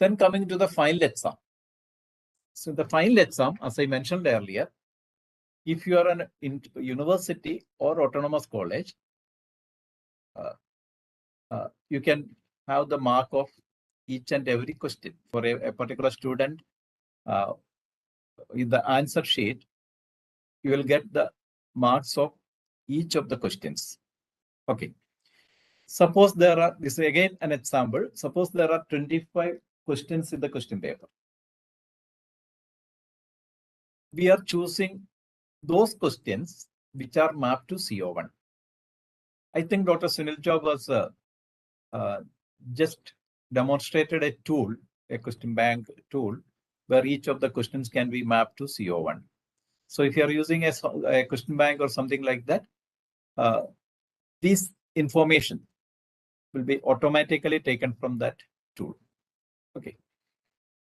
Then coming to the final exam. So the final exam, as I mentioned earlier, if you are an university or autonomous college, you can have the mark of each and every question. For a particular student, in the answer sheet, you will get the marks of each of the questions. Okay. Suppose there are, this is again an example. Suppose there are 25 questions in the question paper. We are choosing those questions which are mapped to CO1. I think Dr. 𝐍𝐚𝐿 was just demonstrated a tool, a question bank tool, where each of the questions can be mapped to CO1. So if you are using a question bank or something like that, this information will be automatically taken from that tool. Okay.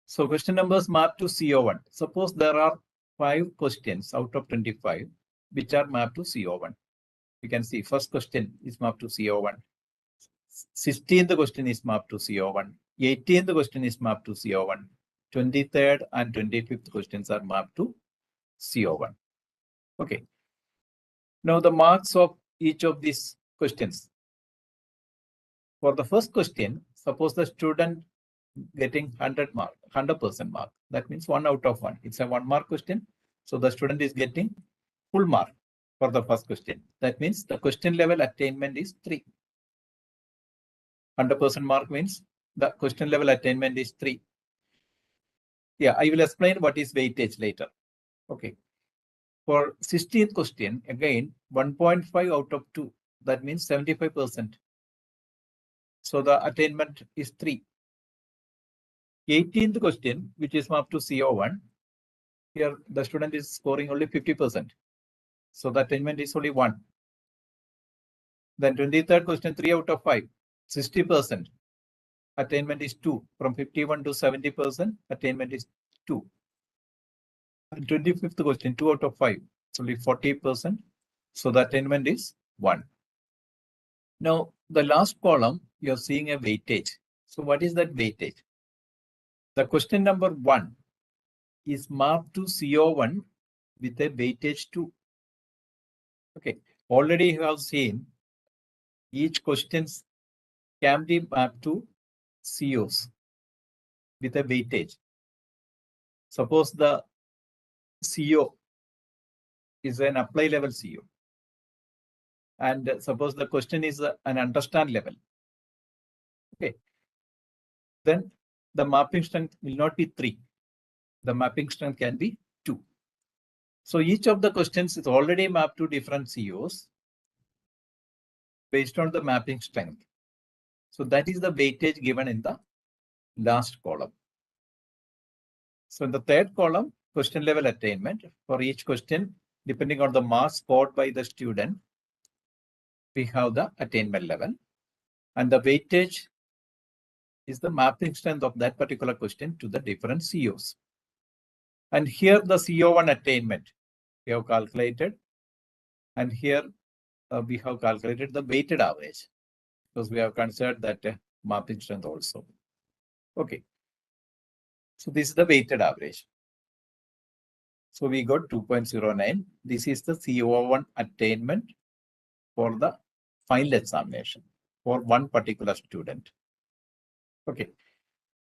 So question numbers mapped to CO1. Suppose there are 5 questions out of 25 which are mapped to CO1. You can see first question is mapped to CO1. 16th question is mapped to CO1. 18th question is mapped to CO1. 23rd and 25th questions are mapped to CO1. Okay. Now the marks of each of these questions. For the first question, suppose the student getting 100% mark. That means 1 out of 1. It's a 1 mark question. So the student is getting full mark for the first question. That means the question level attainment is 3. 100% mark means the question level attainment is 3. Yeah, I will explain what is weightage later. Okay. For 16th question, again, 1.5 out of 2. That means 75%. So the attainment is 3. 18th question, which is mapped to CO1, here the student is scoring only 50%. So the attainment is only 1. Then 23rd question, 3 out of 5, 60%. Attainment is 2. From 51 to 70%, attainment is 2. And 25th question, 2 out of 5, it's only 40%. So the attainment is 1. Now, the last column, you're seeing a weightage. So what is that weightage? The question number 1 is mapped to CO1 with a weightage 2. Okay, already you have seen each questions can be mapped to COs with a weightage. Suppose the CO is an apply level CO. And suppose the question is an understand level. Okay. Then the mapping strength will not be 3. The mapping strength can be 2. So each of the questions is already mapped to different COs based on the mapping strength. So that is the weightage given in the last column. So in the third column, question level attainment, for each question, depending on the marks scored by the student, we have the attainment level. And the weightage is the mapping strength of that particular question to the different COs. And here the CO1 attainment we have calculated. And here we have calculated the weighted average because we have considered that mapping strength also. Okay. So this is the weighted average. So we got 2.09. This is the CO1 attainment for the final examination for one particular student. Okay.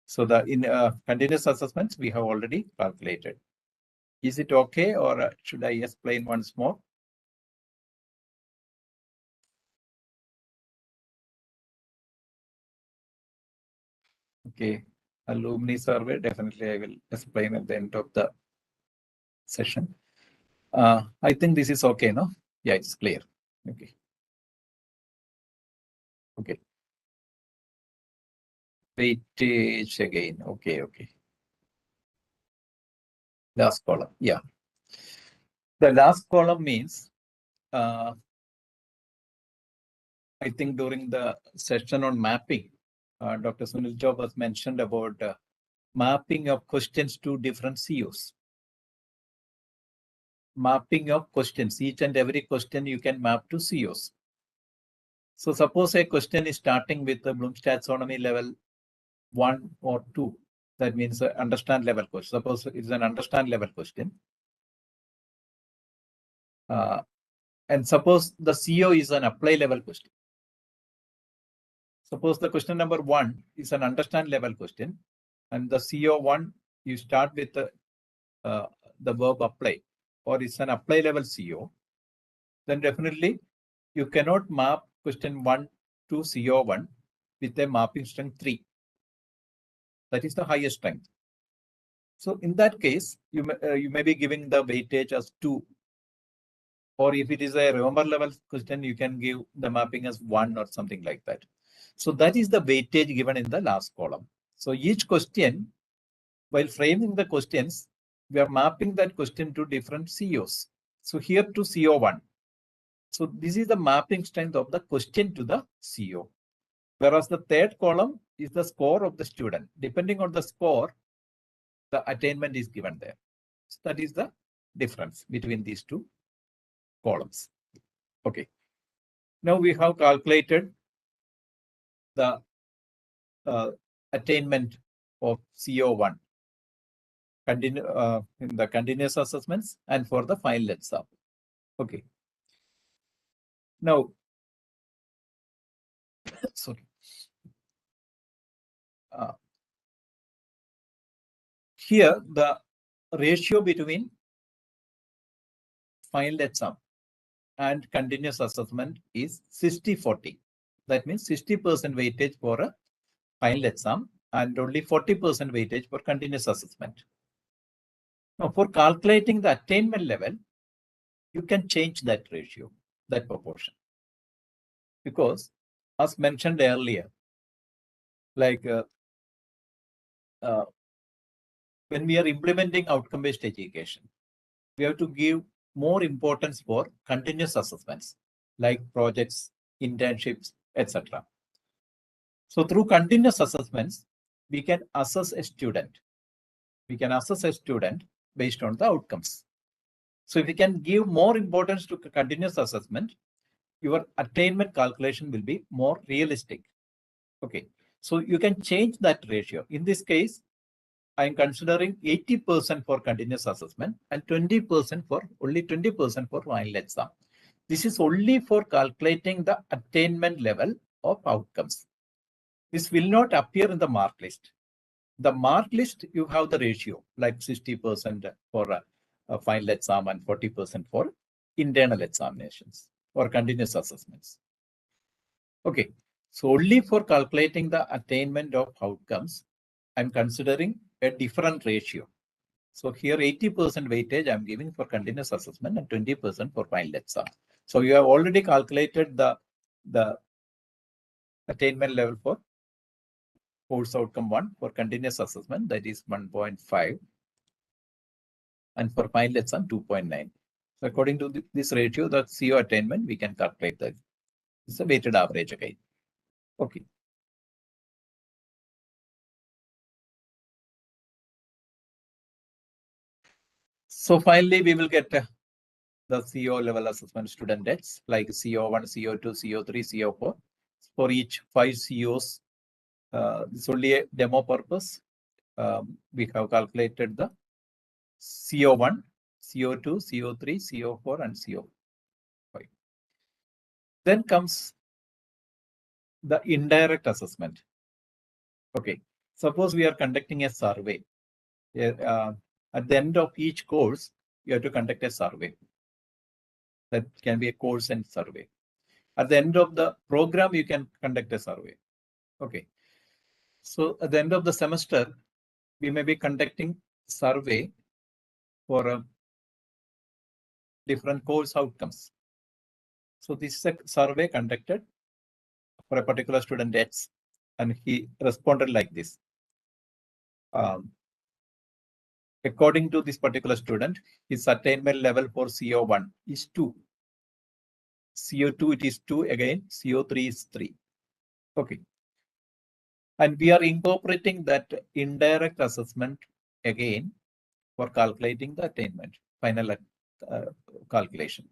So the in continuous assessments we have already calculated. Is it okay, or should I explain once more? Okay. Alumni survey, definitely I will explain at the end of the session. I think this is okay, no? Yeah, it's clear. Okay. Okay. Weightage again. Okay, okay. Last column. Yeah. The last column means, I think during the session on mapping, Dr. Sunil Job has mentioned about mapping of questions to different COs. Mapping of questions, each and every question you can map to COs. So suppose a question is starting with the Bloom's taxonomy level 1 or 2. That means understand level question. Suppose it's an understand level question. And suppose the CO is an apply level question. Suppose the question number 1 is an understand level question, and the CO1 you start with the verb apply, or it's an apply level CO. Then definitely you cannot map question 1 to CO1 with a mapping strength 3. That is the highest strength. So in that case, you may be giving the weightage as 2. Or if it is a Romer level question, you can give the mapping as 1 or something like that. So that is the weightage given in the last column. So each question, while framing the questions, we are mapping that question to different COs. So here to CO1. So this is the mapping strength of the question to the CO. Whereas the third column is the score of the student. Depending on the score, the attainment is given there. So that is the difference between these two columns. Okay. Now we have calculated the attainment of CO1 in the continuous assessments and for the final exam. Okay. Now, sorry. Here, the ratio between final exam and continuous assessment is 60-40. That means 60% weightage for a final exam and only 40% weightage for continuous assessment. Now, for calculating the attainment level, you can change that ratio, that proportion. Because, as mentioned earlier, like when we are implementing outcome-based education, we have to give more importance for continuous assessments like projects, internships, etc. So through continuous assessments, we can assess a student. We can assess a student based on the outcomes. So if we can give more importance to continuous assessment, your attainment calculation will be more realistic. Okay, so you can change that ratio. In this case, I am considering 80% for continuous assessment and 20% for only 20% for final exam. This is only for calculating the attainment level of outcomes. This will not appear in the mark list. The mark list, you have the ratio like 60% for a final exam and 40% for internal examinations or continuous assessments. Okay, so only for calculating the attainment of outcomes, I'm considering a different ratio. So here 80% weightage I'm giving for continuous assessment and 20% for final exam. So you have already calculated the attainment level for course outcome 1 for continuous assessment, that is 1.5, and for final exam 2.9. So according to this ratio, the CO attainment, we can calculate that. It's a weighted average again. Okay. So finally, we will get the CO level assessment student rates like CO1, CO2, CO3, CO4. For each 5 COs, it's only a demo purpose. We have calculated the CO1, CO2, CO3, CO4, and CO5. Then comes the indirect assessment. Okay, suppose we are conducting a survey. At the end of each course, you have to conduct a survey. That can be a course and survey. At the end of the program, you can conduct a survey. Okay. So at the end of the semester, we may be conducting survey for a different course outcomes. So this is a survey conducted for a particular student X, and he responded like this. According to this particular student, his attainment level for CO1 is 2. CO2 it is 2 again, CO3 is 3. Okay. And we are incorporating that indirect assessment again for calculating the attainment, final calculation.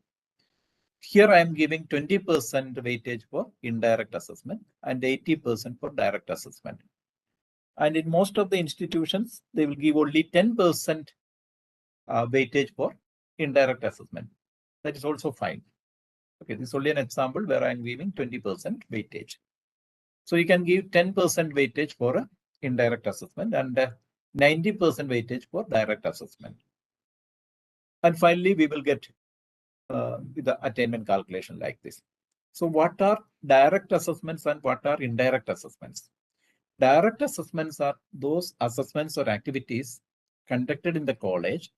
Here I am giving 20% weightage for indirect assessment and 80% for direct assessment. And in most of the institutions, they will give only 10% weightage for indirect assessment. That is also fine. Okay, this is only an example where I am giving 20% weightage. So you can give 10% weightage for a indirect assessment and 90% weightage for direct assessment. And finally, we will get the attainment calculation like this. So what are direct assessments and what are indirect assessments? Direct assessments are those assessments or activities conducted in the college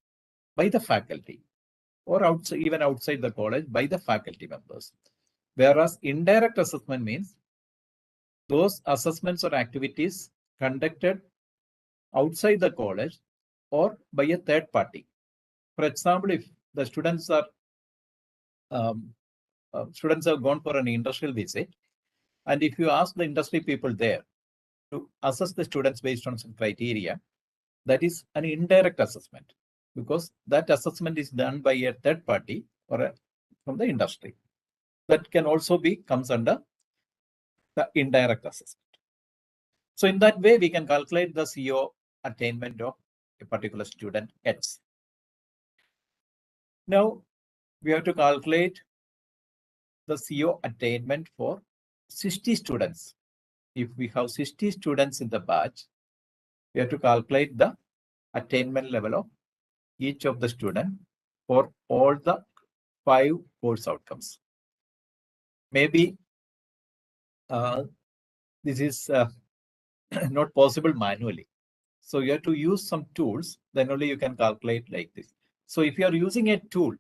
by the faculty or even outside the college by the faculty members. Whereas indirect assessment means those assessments or activities conducted outside the college or by a third party. For example, if the students have gone for an industrial visit, and if you ask the industry people there to assess the students based on some criteria, that is an indirect assessment because that assessment is done by a third party or from the industry. That can also comes under the indirect assessment. So in that way, we can calculate the CO attainment of a particular student X. Now, we have to calculate the CO attainment for 60 students. If we have 60 students in the batch, we have to calculate the attainment level of each of the student for all the 5 course outcomes. Maybe this is not possible manually. So you have to use some tools, then only you can calculate like this. So if you are using a tool,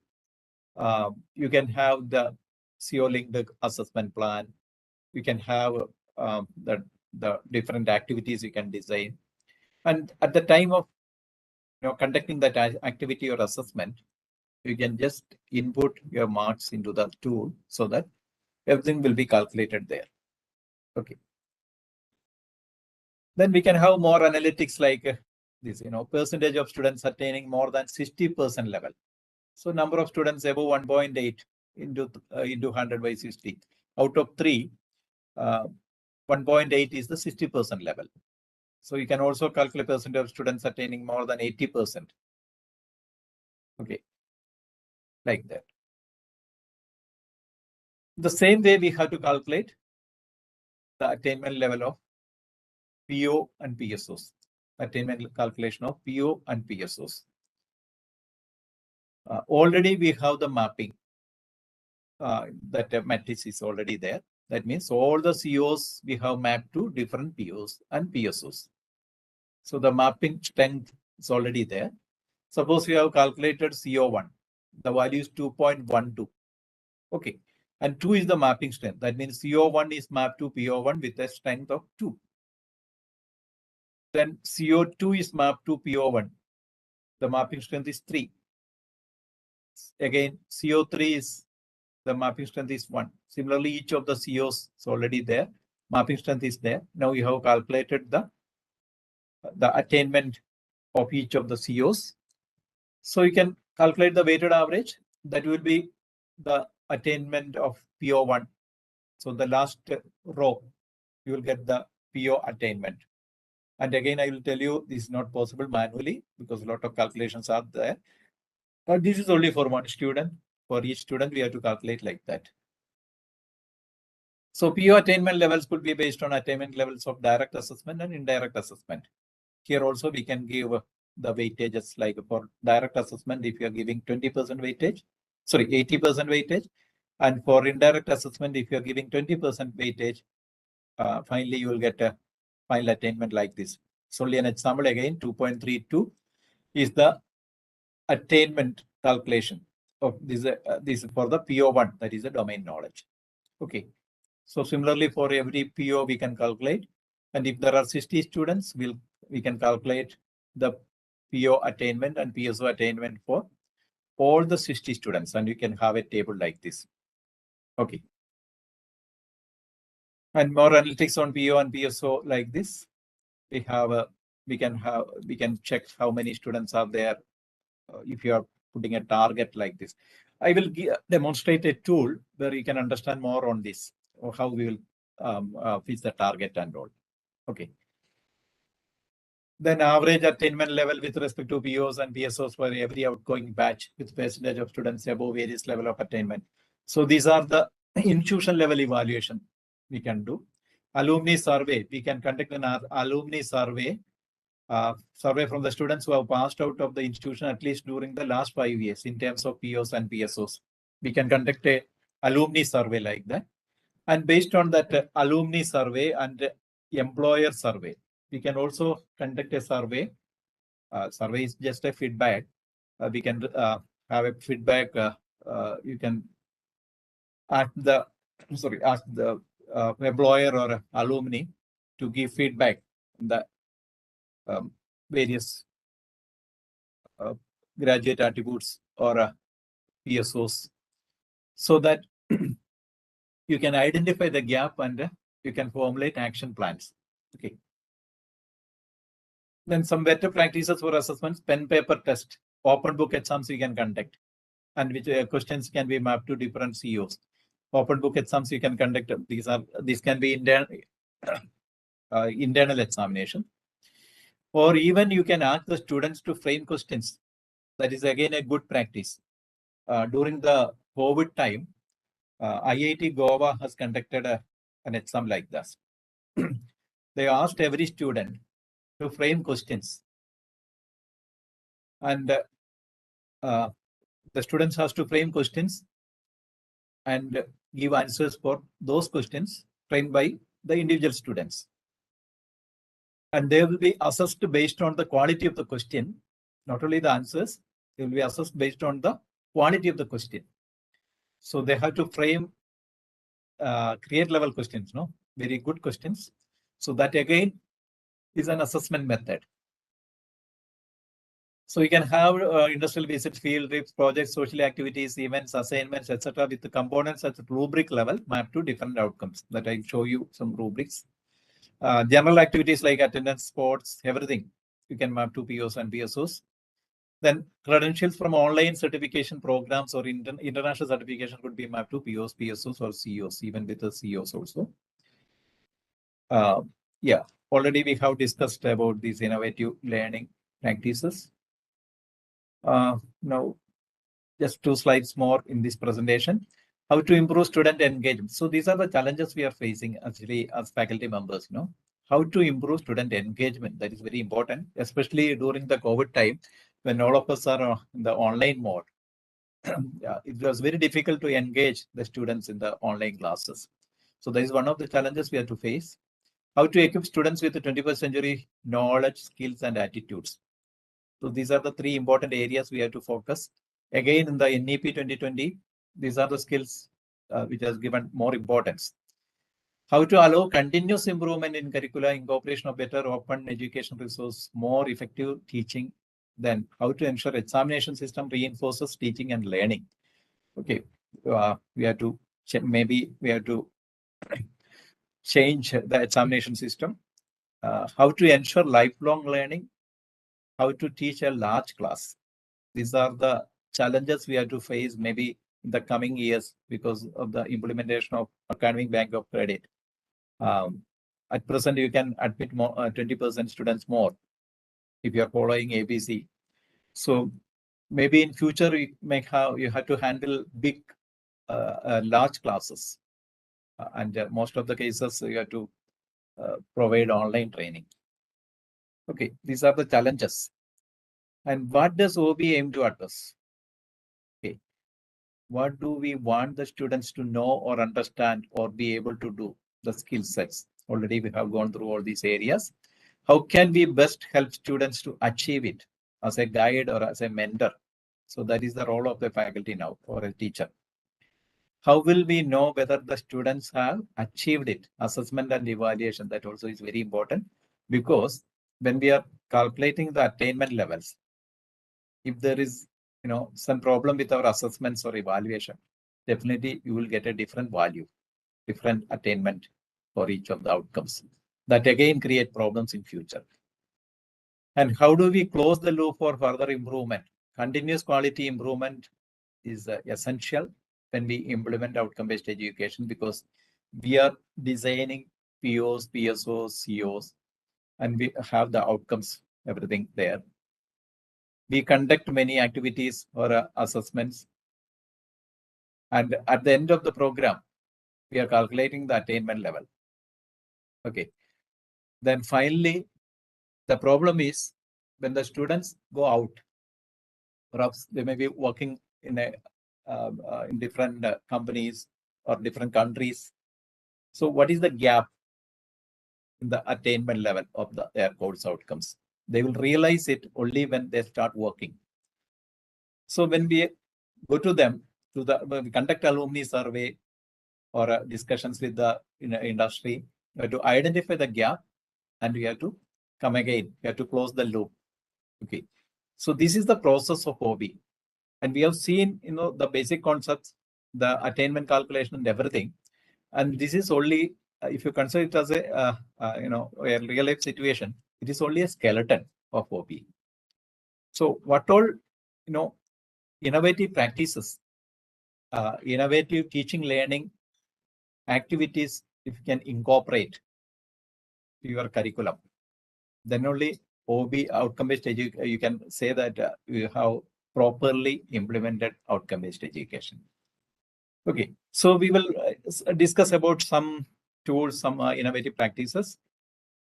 you can have the CO-linked assessment plan. You can have the different activities you can design. And at the time of conducting that activity or assessment, you can just input your marks into the tool so that everything will be calculated there. Okay. Then we can have more analytics like this, percentage of students attaining more than 60% level. So number of students above 1.8 into 100 by 60. Out of 3, 1.8 is the 60% level. So you can also calculate percentage of students attaining more than 80%. Okay, like that. The same way we have to calculate the attainment level of PO and PSOs. Attainment calculation of PO and PSOs. Already we have the mapping. That matrix is already there. That means all the COs we have mapped to different POs and PSOs. So the mapping strength is already there. Suppose we have calculated CO1. The value is 2.12. Okay. And 2 is the mapping strength. That means CO1 is mapped to PO1 with a strength of 2. Then CO2 is mapped to PO1. The mapping strength is 3. Again, CO3 is the mapping strength is 1. Similarly, each of the COs is already there. Mapping strength is there. Now you have calculated the attainment of each of the COs. So you can calculate the weighted average. That will be the attainment of PO1. So the last row, you will get the PO attainment. And again, I will tell you this is not possible manually because a lot of calculations are there. But this is only for one student. For each student, we have to calculate like that. So PO attainment levels could be based on attainment levels of direct assessment and indirect assessment. Here also we can give the weightages, like for direct assessment, if you are giving 20% weightage, sorry, 80% weightage. And for indirect assessment, if you are giving 20% weightage, finally you will get a final attainment like this. So only an example again, 2.32 is the attainment calculation of this for the PO1, that is the domain knowledge. Okay. So similarly for every PO we can calculate, and if there are 60 students, we can calculate the PO attainment and PSO attainment for all the 60 students, and you can have a table like this. Okay. And more analytics on PO and PSO like this. We can check how many students are there. If you are putting a target like this, I will demonstrate a tool where you can understand more on this, or how we will fix the target and all. Okay. Then average attainment level with respect to POs and PSOs for every outgoing batch with percentage of students above various level of attainment. So these are the institution level evaluation we can do. Alumni survey, we can conduct an alumni survey, survey from the students who have passed out of the institution at least during the last 5 years in terms of POs and PSOs. We can conduct a alumni survey like that. And based on that alumni survey and employer survey, we can also conduct a survey. Survey is just a feedback. We can have a feedback. You can ask the employer or alumni to give feedback on the various graduate attributes or PSOs, so that you can identify the gap and you can formulate action plans. Okay. Then some better practices for assessments: pen paper test, open book exams you can conduct, and which questions can be mapped to different COs. open book exams you can conduct. These can be internal examination, or even you can ask the students to frame questions. That is again a good practice. During the COVID time, IIT Goa has conducted an exam like this. They asked every student to frame questions, and the students has to frame questions and give answers for those questions framed by the individual students. And they will be assessed based on the quality of the question, not only the answers, they will be assessed based on the quality of the question. So they have to frame create level questions, no? Very good questions. So that again is an assessment method. So you can have industrial visits, field trips, projects, social activities, events, assignments, etc. with the components at the rubric level mapped to different outcomes. That I show you some rubrics. General activities like attendance, sports, everything you can map to POs and PSOs. Then credentials from online certification programs or international certification could be mapped to POs, PSOs, or COs, even with the COs also. Yeah, already we have discussed about these innovative learning practices. Now, just 2 slides more in this presentation. How to improve student engagement. So these are the challenges we are facing actually as faculty members, you know. How to improve student engagement, that is very important, especially during the COVID time when all of us are in the online mode. Yeah, it was very difficult to engage the students in the online classes. So that is one of the challenges we have to face. How to equip students with the 21st century knowledge, skills, and attitudes. So these are the 3 important areas we have to focus. Again, in the NEP 2020, these are the skills which has given more importance. How to allow continuous improvement in curricula, incorporation of better open education resource, more effective teaching. Then how to ensure examination system reinforces teaching and learning. Okay, we have to change the examination system. How to ensure lifelong learning. How to teach a large class. These are the challenges we have to face maybe in the coming years because of the implementation of academic bank of credit. At present, you can admit more 20% students more if you are following ABC. So maybe in future you have to handle big, large classes, and most of the cases you have to provide online training. Okay, these are the challenges. And what does OB aim to address? Okay, what do we want the students to know or understand or be able to do? The skill sets. Already we have gone through all these areas. How can we best help students to achieve it as a guide or as a mentor? So that is the role of the faculty now or a teacher. How will we know whether the students have achieved it? Assessment and evaluation, that also is very important, because when we are calculating the attainment levels, if there is some problem with our assessments or evaluation, definitely you will get a different value, different attainment for each of the outcomes. That again create problems in future. And how do we close the loop for further improvement? Continuous quality improvement is essential when we implement outcome-based education, because we are designing POs, PSOs, COs, and we have the outcomes, everything there. We conduct many activities or assessments. And at the end of the program, we are calculating the attainment level. Okay. Then finally, the problem is when the students go out, perhaps they may be working in different companies or different countries. So what is the gap in the attainment level of their course outcomes? They will realize it only when they start working. So when we go to them, when we conduct alumni survey or discussions with the industry, we have to identify the gap and we have to come again. We have to close the loop. Okay. So this is the process of OB. And we have seen, the basic concepts, the attainment calculation and everything. And this is only, if you consider it as a real life situation, it is only a skeleton of OB. So what all, innovative practices, innovative teaching learning activities if you can incorporate to your curriculum, then only OB outcome-based education, you can say that you have properly implemented outcome-based education. Okay, so we will discuss about some tools, some innovative practices.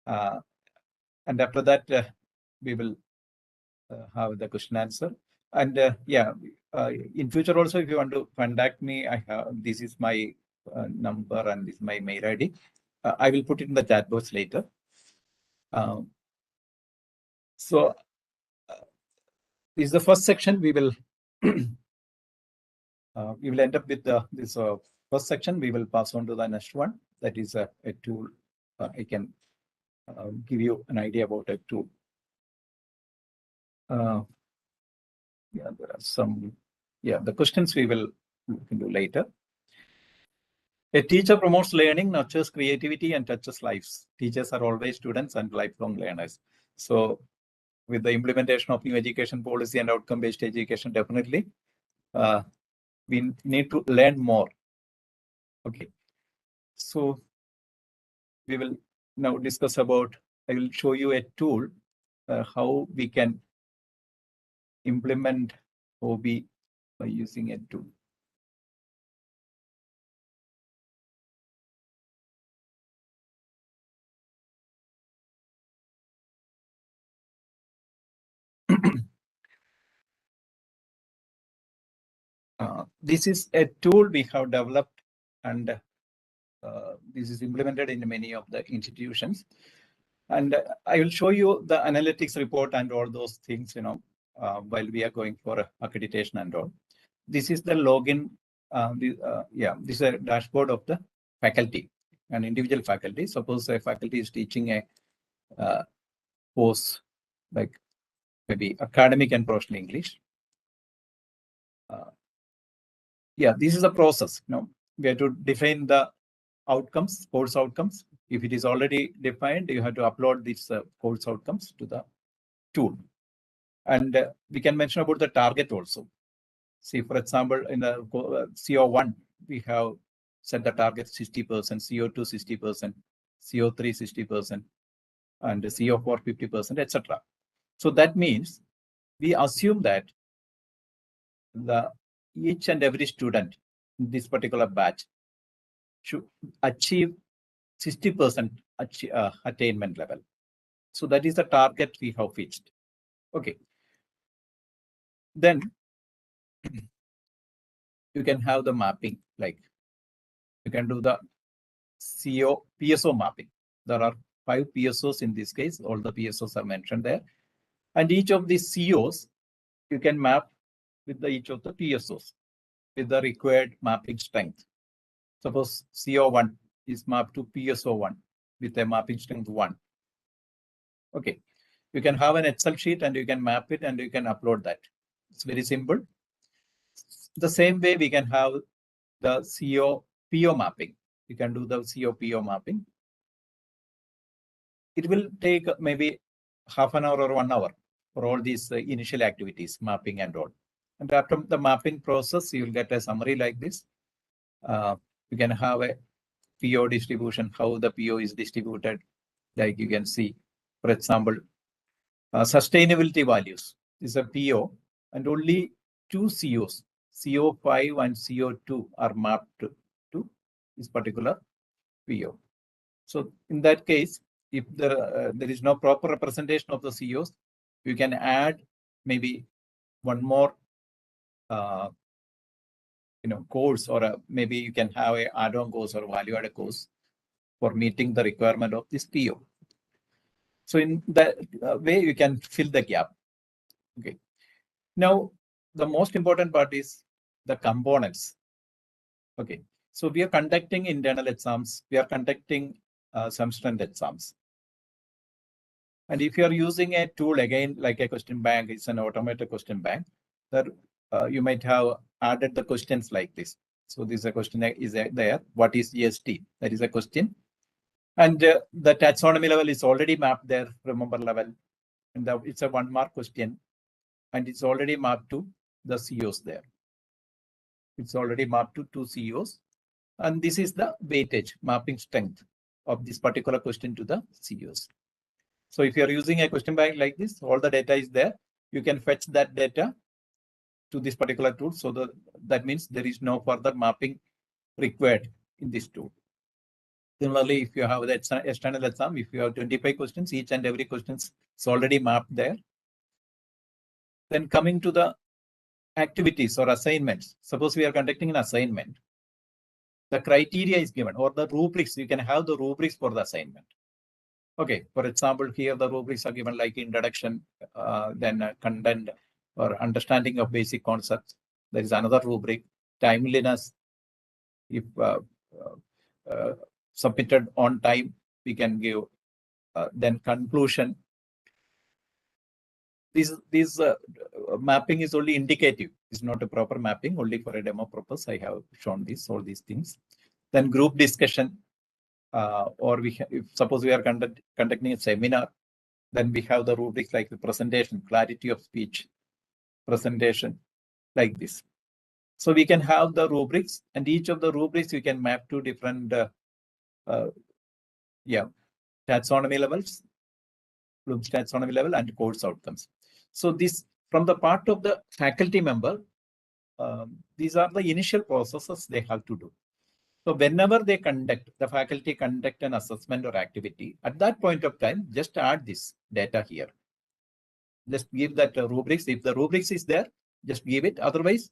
And after that, we will have the question answer. And in future also, if you want to contact me, I have, this is my number and this is my mail ID. I will put it in the chat box later. So this is the first section. We will end up with this first section. We will pass on to the next one. That is a tool. I can give you an idea about a tool. There are some. The questions we will do later. A teacher promotes learning, nurtures creativity, and touches lives. Teachers are always students and lifelong learners. So, with the implementation of new education policy and outcome-based education, definitely we need to learn more. Okay. So, we will now discuss about. I will show you a tool how we can implement OB by using a tool. This is a tool we have developed, and this is implemented in many of the institutions. And I will show you the analytics report and all those things, while we are going for accreditation and all. This is the login. This is a dashboard of the faculty, an individual faculty. Suppose a faculty is teaching a course like maybe academic and professional English. This is a process. We have to define the outcomes, course outcomes. If it is already defined, you have to upload these course outcomes to the tool. And we can mention about the target also. See, for example, in the CO1, we have set the target 60%, CO2 60%, CO3 60%, and CO4 50%, etc. So that means we assume that each and every student in this particular batch should achieve 60% attainment level. So that is the target we have fixed. Okay. Then you can have the mapping, like you can do the PSO mapping. There are 5 PSOs in this case. All the PSOs are mentioned there. And each of these COs, you can map with each of the PSOs with the required mapping strength. Suppose CO1 is mapped to PSO1 with a mapping strength 1. Okay. You can have an Excel sheet and you can map it and you can upload that. It's very simple. The same way we can have the CO-PO mapping. You can do the CO-PO mapping. It will take maybe half an hour or 1 hour for all these initial activities, mapping and all. And after the mapping process, you will get a summary like this. You can have a PO distribution, how the PO is distributed. Like you can see, for example, sustainability values is a PO, and only 2 COs, CO5 and CO2 are mapped to this particular PO. So in that case, if there is no proper representation of the COs, you can add maybe one more course, or maybe you can have an add-on course or value-added course for meeting the requirement of this PO. So in that way, you can fill the gap. Okay. Now, the most important part is the components. Okay. So we are conducting internal exams. We are conducting some strength exams. And if you are using a tool, again, like a question bank, it's an automated question bank, that you might have added the questions like this. So this is a question is there. What is GST? That is a question. And the taxonomy level is already mapped there, remember level. And it's a 1-mark question. And it's already mapped to the COs there. It's already mapped to 2 COs. And this is the weightage, mapping strength of this particular question to the COs. So if you are using a question bank like this, all the data is there. You can fetch that data to this particular tool. So that means there is no further mapping required in this tool. Similarly, if you have the external exam, if you have 25 questions, each and every question is already mapped there. Then coming to the activities or assignments, suppose we are conducting an assignment. The criteria is given, or the rubrics. You can have the rubrics for the assignment. Okay, for example, here the rubrics are given like introduction, then content or understanding of basic concepts. There is another rubric, timeliness. If submitted on time, we can give then conclusion. This mapping is only indicative. It's not a proper mapping. Only for a demo purpose, I have shown all these things. Then group discussion, or if suppose we are conducting a seminar, then we have the rubrics like the presentation, clarity of speech, presentation, like this. So we can have the rubrics, and each of the rubrics you can map to different taxonomy levels, Bloom's taxonomy level, and course outcomes. So this, from the part of the faculty member, these are the initial processes they have to do. So whenever they the faculty conduct an assessment or activity, at that point of time, just add this data here. Just give that rubrics. If the rubrics is there, just give it. Otherwise,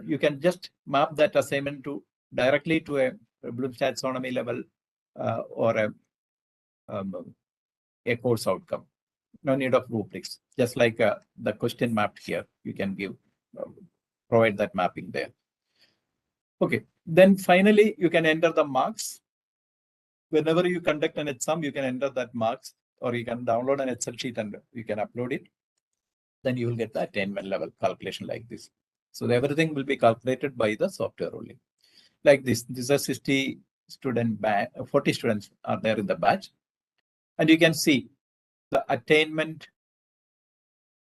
you can just map that assignment directly to a Bloom's taxonomy level or a course outcome. No need of rubrics. Just like the question mapped here, you can give provide that mapping there. Okay, then finally you can enter the marks. Whenever you conduct an exam, you can enter that marks, or you can download an Excel sheet and you can upload it. Then you will get the attainment level calculation like this. So everything will be calculated by the software only. Like this. This is a 60 student batch, 40 students are there in the batch. And you can see the attainment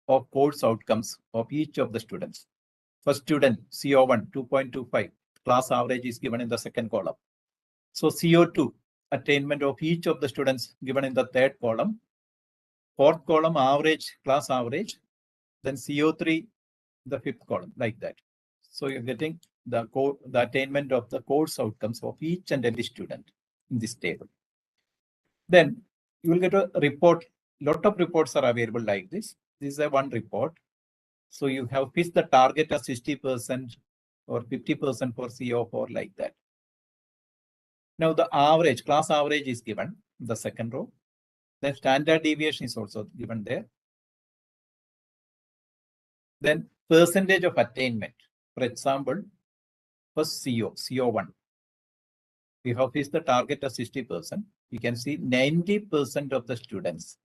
of course outcomes of each of the students. First student, CO1, 2.25. Class average is given in the second column. So CO2, attainment of each of the students given in the third column. Fourth column, average, class average. Then CO3, the fifth column, like that. So you're getting the attainment of the course outcomes of each and every student in this table. Then you will get a report. Lot of reports are available like this. This is a one report. So you have fixed the target as 60% or 50% for CO4, like that. Now the average, class average is given in the second row. Then standard deviation is also given there. Then percentage of attainment. For example, first CO1. We have fixed the target as 60%. You can see 90% of the students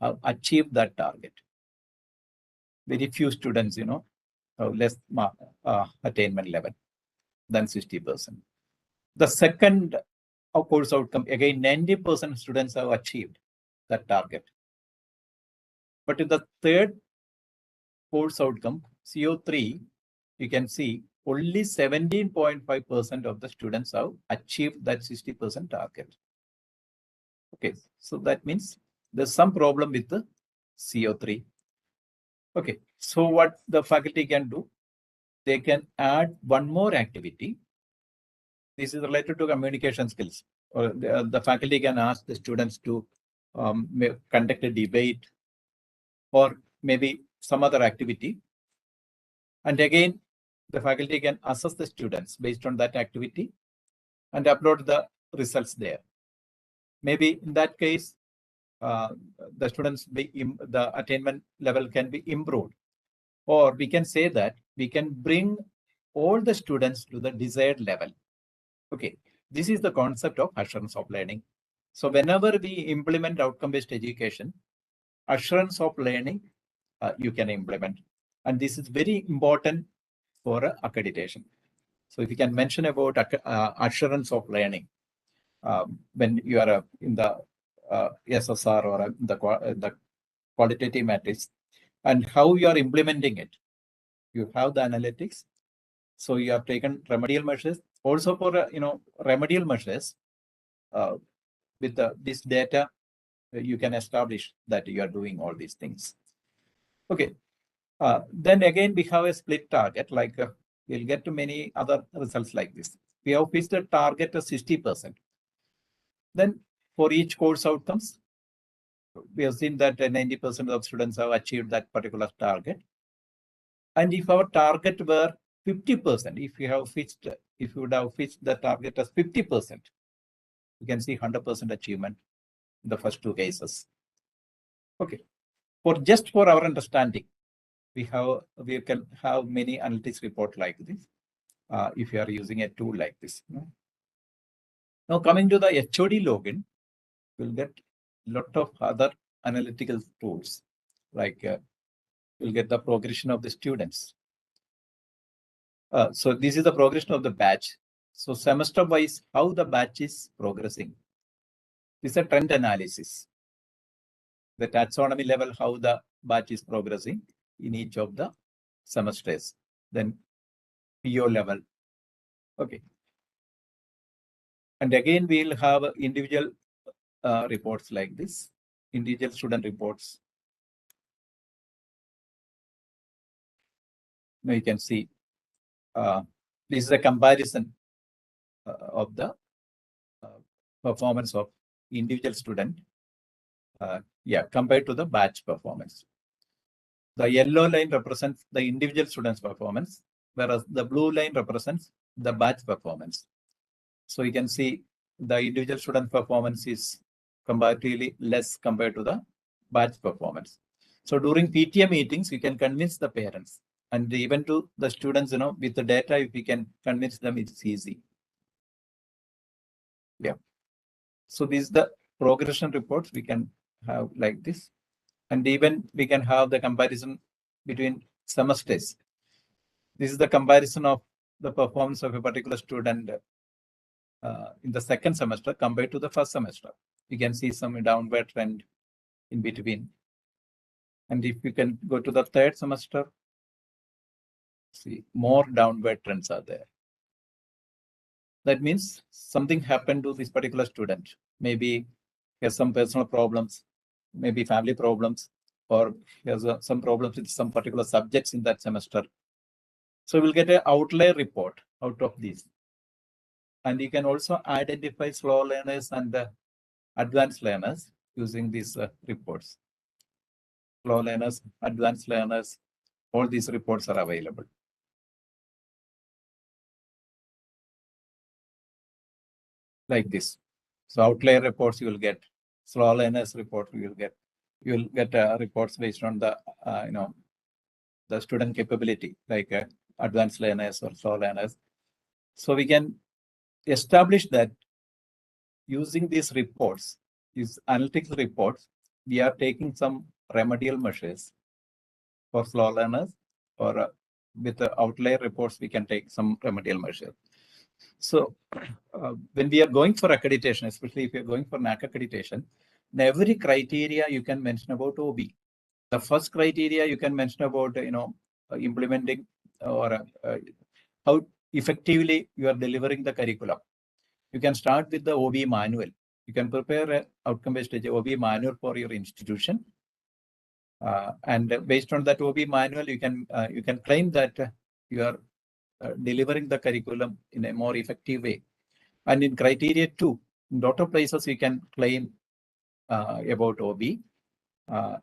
have achieved that target. Very few students, have less attainment level than 60%. The second course outcome, again, 90% students have achieved that target. But in the third course outcome, CO3, you can see only 17.5% of the students have achieved that 60% target. Okay, so that means there's some problem with the CO3. Okay, so what the faculty can do, they can add one more activity. This is related to communication skills. Or the faculty can ask the students to conduct a debate or maybe some other activity. And again, the faculty can assess the students based on that activity and upload the results there. Maybe in that case, the students, the attainment level can be improved. Or we can say that we can bring all the students to the desired level. Okay, this is the concept of assurance of learning. So whenever we implement outcome-based education, assurance of learning, you can implement. And this is very important for accreditation. So if you can mention about assurance of learning, when you are in the SSR or the qualitative matrix, and how you are implementing it. You have the analytics. So you have taken remedial measures. Also for remedial measures, with this data, you can establish that you are doing all these things. Okay. Then again, we have a split target, like we'll get to many other results like this. We have fixed the target as 60%. Then for each course outcomes, we have seen that 90% of students have achieved that particular target. And if our target were 50%, if you would have fixed the target as 50%, you can see 100% achievement in the first two cases. Okay. Just for our understanding, we can have many analytics report like this, if you are using a tool like this. Now coming to the HOD login, we'll get a lot of other analytical tools, like we'll get the progression of the students. So this is the progression of the batch. So semester-wise, how the batch is progressing. This is a trend analysis. The taxonomy level, how the batch is progressing in each of the semesters. Then PO level. Okay. And again, we'll have individual reports like this, individual student reports. Now you can see this is a comparison of the performance of individual student, compared to the batch performance. The yellow line represents the individual student's performance, whereas the blue line represents the batch performance. So you can see the individual student performance is comparatively less compared to the batch performance. So during PTA meetings, you can convince the parents, and even to the students, with the data, if we can convince them, it's easy. Yeah. So these are the progression reports we can have like this. And even we can have the comparison between semesters. This is the comparison of the performance of a particular student in the second semester compared to the first semester. You can see some downward trend in between. And if you can go to the third semester, see more downward trends are there. That means something happened to this particular student. Maybe he has some personal problems, maybe family problems, or he has some problems with some particular subjects in that semester. So we'll get an outlier report out of these. And you can also identify slow learners and advanced learners using these reports. Slow learners, advanced learners, all these reports are available. Like this. So outlier reports you will get, slow learners report you will get reports based on the the student capability, like advanced learners or slow learners. So we can establish that using these reports, these analytics reports, we are taking some remedial measures for slow learners, or with the outlier reports, we can take some remedial measures. So when we are going for accreditation, especially if you're going for NAAC accreditation, in every criteria you can mention about OB. The first criteria you can mention about, implementing or how effectively you are delivering the curriculum. You can start with the OB manual. You can prepare an outcome-based OB manual for your institution. And based on that OB manual, you can claim that you are delivering the curriculum in a more effective way. And in criteria 2, in lot of places you can claim about OB,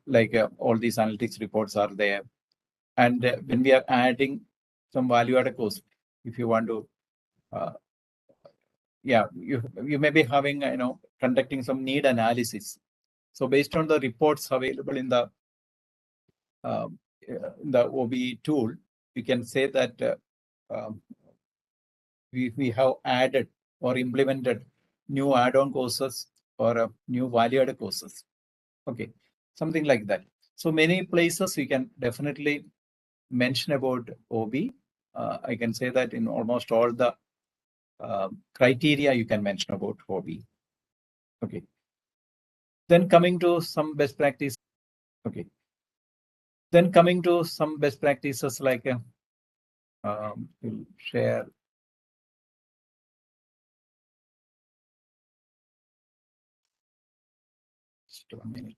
like all these analytics reports are there. And when we are adding some value-added course, if you want to, you may be having, conducting some need analysis. So based on the reports available in the OB tool, we can say that we have added or implemented new add-on courses or new value-added courses. Okay, something like that. So many places we can definitely mention about OB. I can say that in almost all the criteria you can mention about OB. Okay. Then coming to some best practice. Okay. Then coming to some best practices, like we'll share Just 1 minute.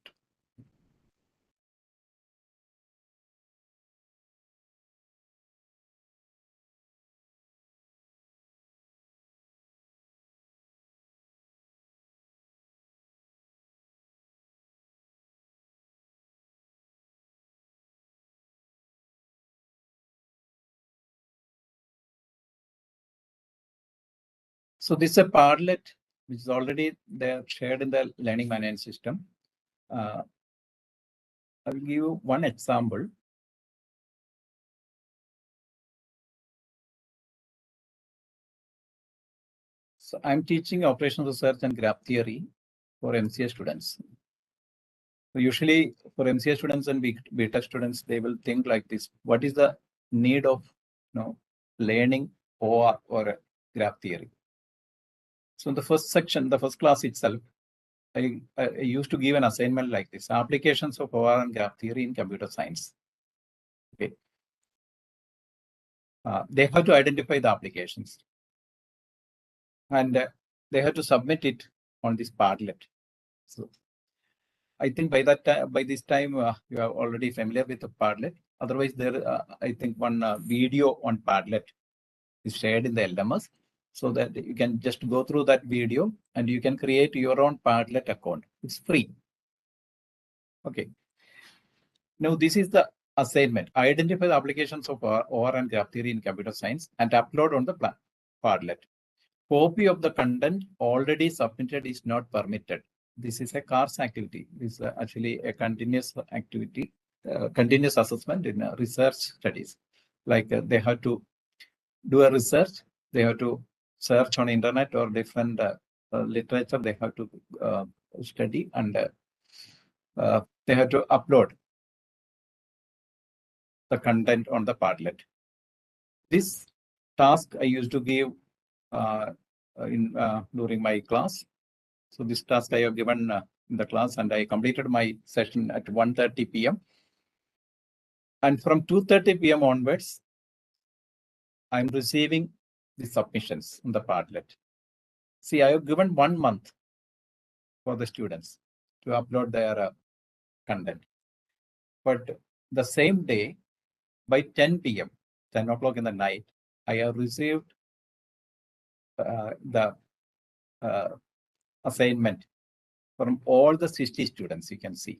So this is a Padlet which is already there shared in the learning management system. I will give you one example. So I'm teaching operational research and graph theory for MCA students. So usually for MCA students and BTech students, they will think like this: what is the need of learning OR or graph theory? So in the first section, the first class itself, I used to give an assignment like this: applications of OR and graph theory in computer science. Okay. They have to identify the applications, and they have to submit it on this Padlet. So I think by this time you are already familiar with the Padlet. Otherwise, there I think one video on Padlet is shared in the LMS, so that you can just go through that video and you can create your own Padlet account. It's free. Okay. Now this is the assignment: identify the applications of OR and graph theory in computer science and upload on the Padlet. Copy of the content already submitted is not permitted. This is a CARS activity. This is actually a continuous activity, continuous assessment in research studies. Like they have to do a research, they have to search on internet or different literature. They have to study, and they have to upload the content on the Padlet. This task I used to give during my class. So this task I have given in the class, and I completed my session at 1:30 p.m. And from 2:30 p.m. onwards, I'm receiving the submissions in the Padlet. See, I have given 1 month for the students to upload their content. But the same day, by 10 p.m., 10 o'clock in the night, I have received the assignment from all the 60 students. You can see.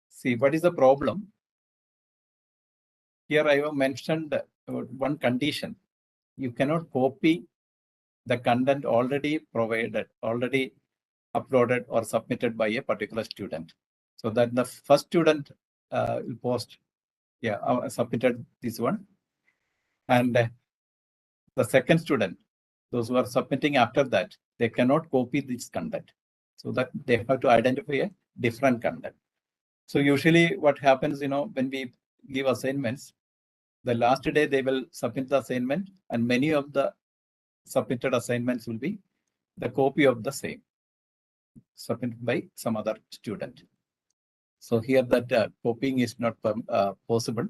See, what is the problem? Here I have mentioned one condition. You cannot copy the content already provided, already uploaded or submitted by a particular student. So that the first student will post, submitted this one. And the second student, those who are submitting after that, they cannot copy this content. So that they have to identify a different content. So usually what happens, when we give assignments, the last day they will submit the assignment, and many of the submitted assignments will be the copy of the same submitted by some other student. So here that copying is not possible.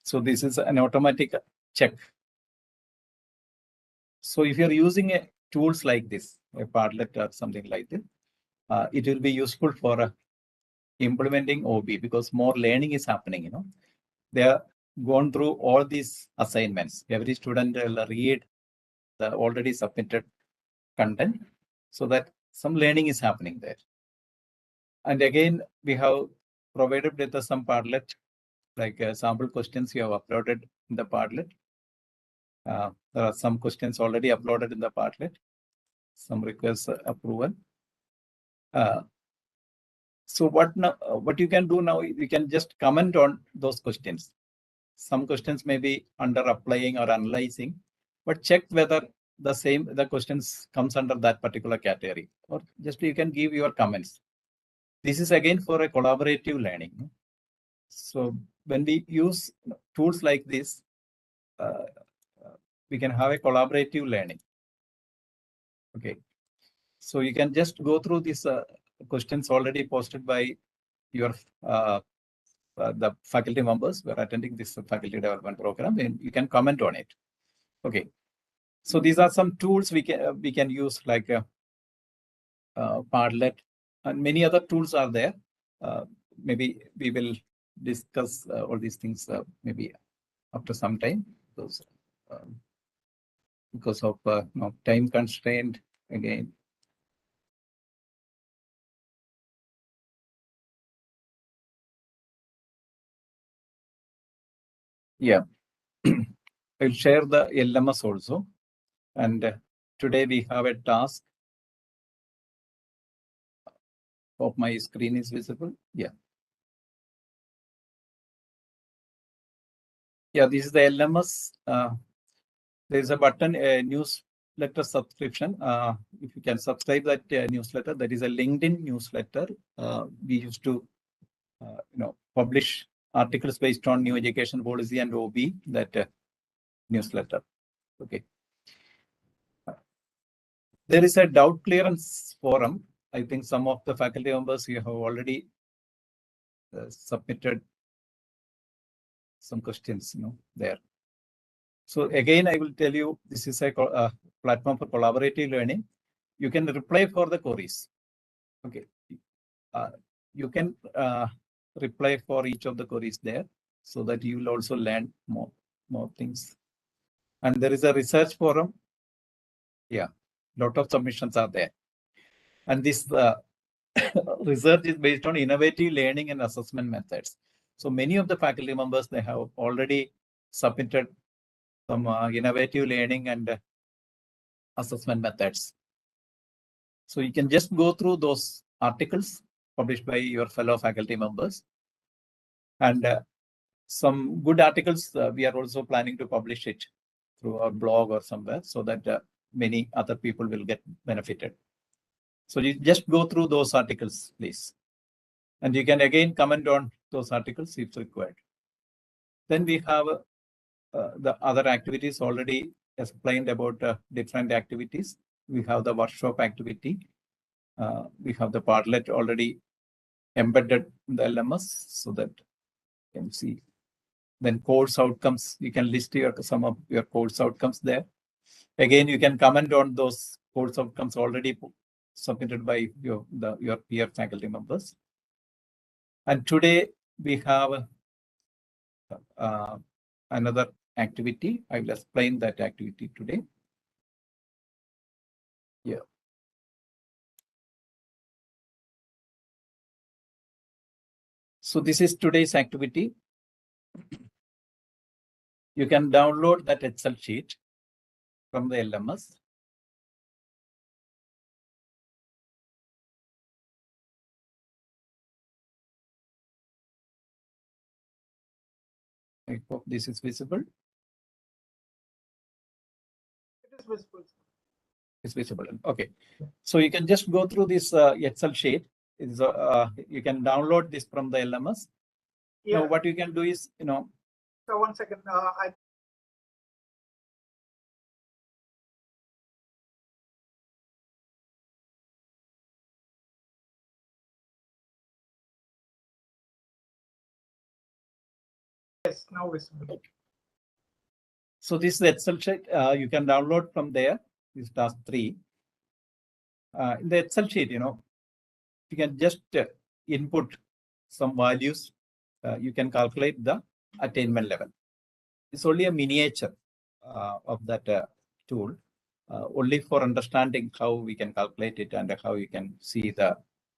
So this is an automatic check. So if you're using tools like this, a Padlet or something like this, it will be useful for implementing OB, because more learning is happening. They are gone through all these assignments. Every student will read the already submitted content, so that some learning is happening there. And again, we have provided with some Padlet, like sample questions you have uploaded in the Padlet. There are some questions already uploaded in the Padlet, some request approval. So what you can do now, you can just comment on those questions. Some questions may be under applying or analyzing, but check whether the questions comes under that particular category, or just you can give your comments. This is again for a collaborative learning. So when we use tools like this, we can have a collaborative learning. Okay, so you can just go through these questions already posted by your the faculty members who are attending this faculty development program, and you can comment on it. Okay, so these are some tools we can use, like Padlet, and many other tools are there. Maybe we will discuss all these things maybe after some time, because of time constraint again. Yeah, I'll share the LMS also. And today we have a task. Hope my screen is visible. Yeah. Yeah, this is the LMS. There is a button, newsletter subscription. If you can subscribe that newsletter, that is a LinkedIn newsletter. We used to, publish articles based on new education policy and OB, that newsletter. Okay. There is a doubt clearance forum. I think some of the faculty members, you have already submitted some questions, there. So again, I will tell you, this is a platform for collaborative learning. You can reply for the queries. Okay. You can reply for each of the queries there, so that you will also learn more things. And there is a research forum. Yeah, lot of submissions are there. And this research is based on innovative learning and assessment methods. So many of the faculty members, they have already submitted some innovative learning and assessment methods. So you can just go through those articles published by your fellow faculty members. And some good articles, we are also planning to publish it through our blog or somewhere, so that many other people will get benefited. So you just go through those articles, please. And you can again comment on those articles if required. Then we have the other activities already explained about different activities. We have the workshop activity. We have the Padlet already embedded in the LMS, so that you can see. Then course outcomes, you can list some of your course outcomes there. Again, you can comment on those course outcomes already submitted by your peer faculty members. And today we have another activity. I will explain that activity today. Yeah. So this is today's activity. You can download that Excel sheet from the LMS. I hope this is visible. It is visible. It's visible. Okay. So you can just go through this Excel sheet. You can download this from the LMS. Yeah. Now, what you can do is, So 1 second. Yes, now visible. So this is the Excel sheet. You can download from there. This is task 3. In the Excel sheet, you can just input some values. You can calculate the attainment level. It's only a miniature of that tool, only for understanding how we can calculate it and how you can see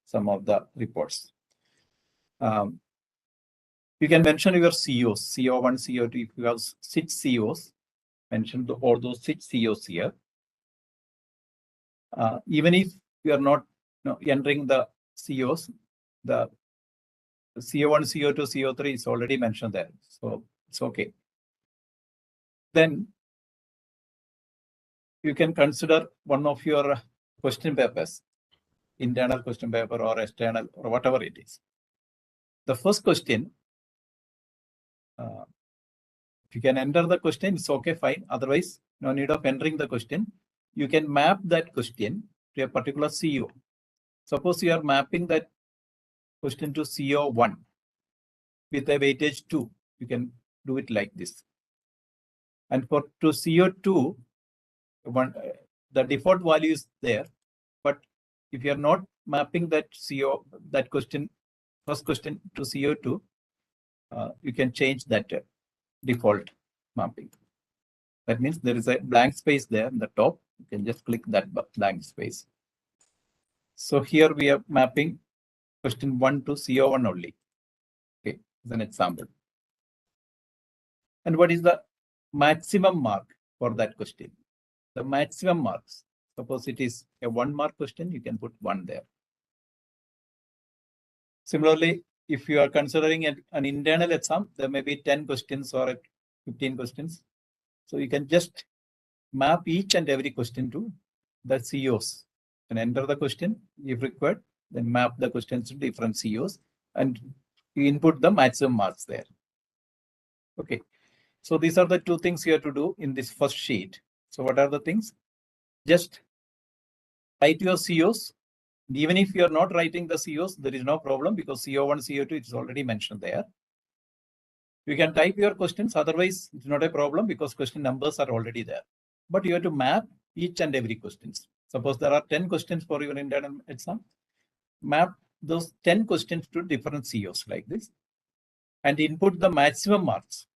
some of the reports. You can mention your COs, CO1, CO2. If you have 6 COs, mention all those 6 COs here. Even if you are not entering the COs, the CO1, CO2, CO3 is already mentioned there. So it's okay. Then you can consider one of your question papers, internal question paper or external or whatever it is. The first question, if you can enter the question, it's okay, fine. Otherwise, no need of entering the question. You can map that question to a particular CO. Suppose you are mapping that question to CO1 with a weightage 2. You can do it like this. And to CO2, the default value is there, but if you are not mapping that CO, that question, first question to CO2, you can change that default mapping. That means there is a blank space there in the top. You can just click that blank space. So here we are mapping question 1 to CO1 only. Okay, as an example. And what is the maximum mark for that question? The maximum marks. Suppose it is a 1 mark question, you can put 1 there. Similarly, if you are considering an internal exam, there may be 10 questions or 15 questions. So you can just map each and every question to the COs and enter the question if required, then map the questions to different COs and you input the maximum marks there. Okay, so these are the 2 things you have to do in this first sheet. So what are the things? Just write your COs. Even if you are not writing the COs, there is no problem because CO1, CO2 is already mentioned there. You can type your questions, otherwise it's not a problem because question numbers are already there. But you have to map each and every questions. Suppose there are 10 questions for your internal exam. Map those 10 questions to different COs like this and input the maximum marks,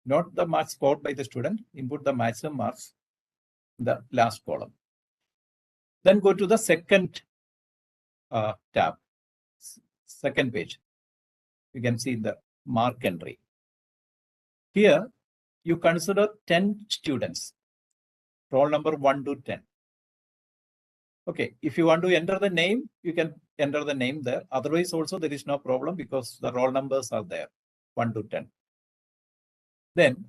not the marks scored by the student, input the maximum marks in the last column. Then go to the second tab, second page. You can see the mark entry. Here, you consider 10 students, roll number 1 to 10. Okay, if you want to enter the name, you can enter the name there. Otherwise, also there is no problem because the roll numbers are there, 1 to 10. Then,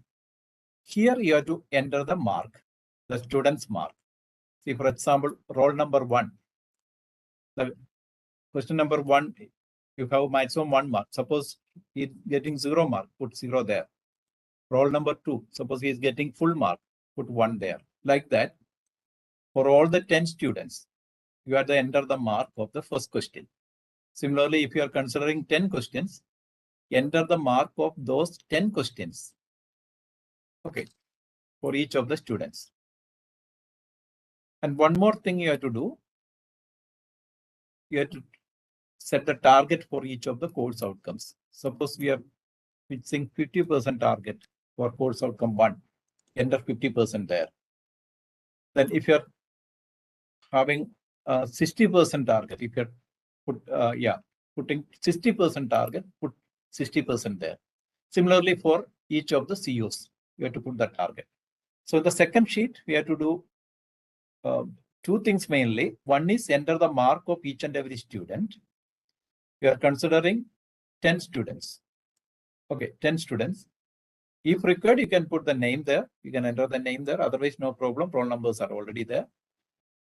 here you have to enter the mark, the student's mark. See, for example, roll number 1. The question number 1, you have maximum 1 mark. Suppose he is getting 0 mark, put 0 there. Roll number 2, suppose he is getting full mark, put 1 there. Like that, for all the 10 students, you have to enter the mark of the first question. Similarly, if you are considering 10 questions, enter the mark of those 10 questions. Okay, for each of the students. And one more thing you have to do, you have to set the target for each of the course outcomes. Suppose we are fixing 50% target for course outcome 1, enter 50% there. Then if you're having 60% target, if you're putting 60% target, put 60% there. Similarly, for each of the COs, you have to put the target. So in the second sheet, we have to do 2 things mainly. One is enter the mark of each and every student. We are considering 10 students. Okay, 10 students. If required, you can put the name there. You can enter the name there. Otherwise, no problem. Roll numbers are already there.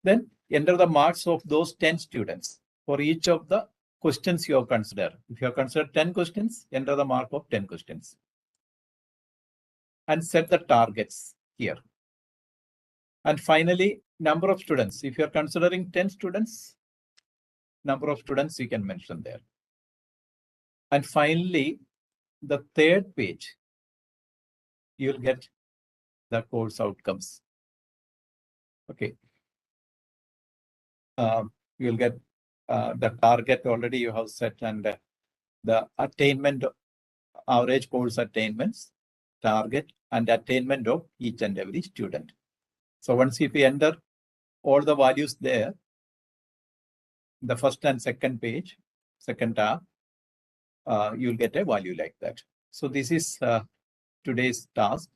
Then enter the marks of those 10 students for each of the questions you have considered. If you have considered 10 questions, enter the mark of 10 questions. And set the targets here. And finally, number of students. If you are considering 10 students, number of students you can mention there. And finally, the third page, you'll get the course outcomes. Okay. You'll get the target already you have set and the attainment, average course attainments, target and attainment of each and every student. So once if you enter all the values there, the first and second page, second tab, you'll get a value like that. So this is today's task,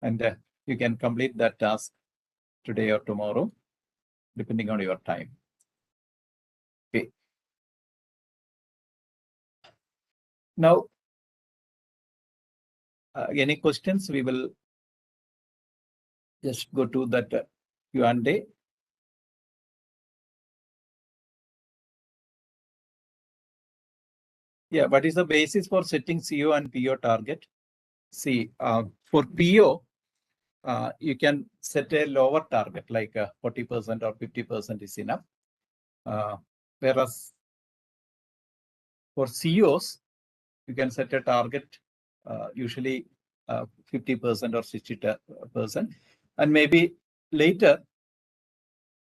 and you can complete that task today or tomorrow, depending on your time. Okay. Now, any questions? We will just go to that Q&A. Yeah, what is the basis for setting CO and PO target? See, for PO, you can set a lower target, like 40% or 50% is enough. Whereas for COs, you can set a target, usually 50% or 60%. And maybe later,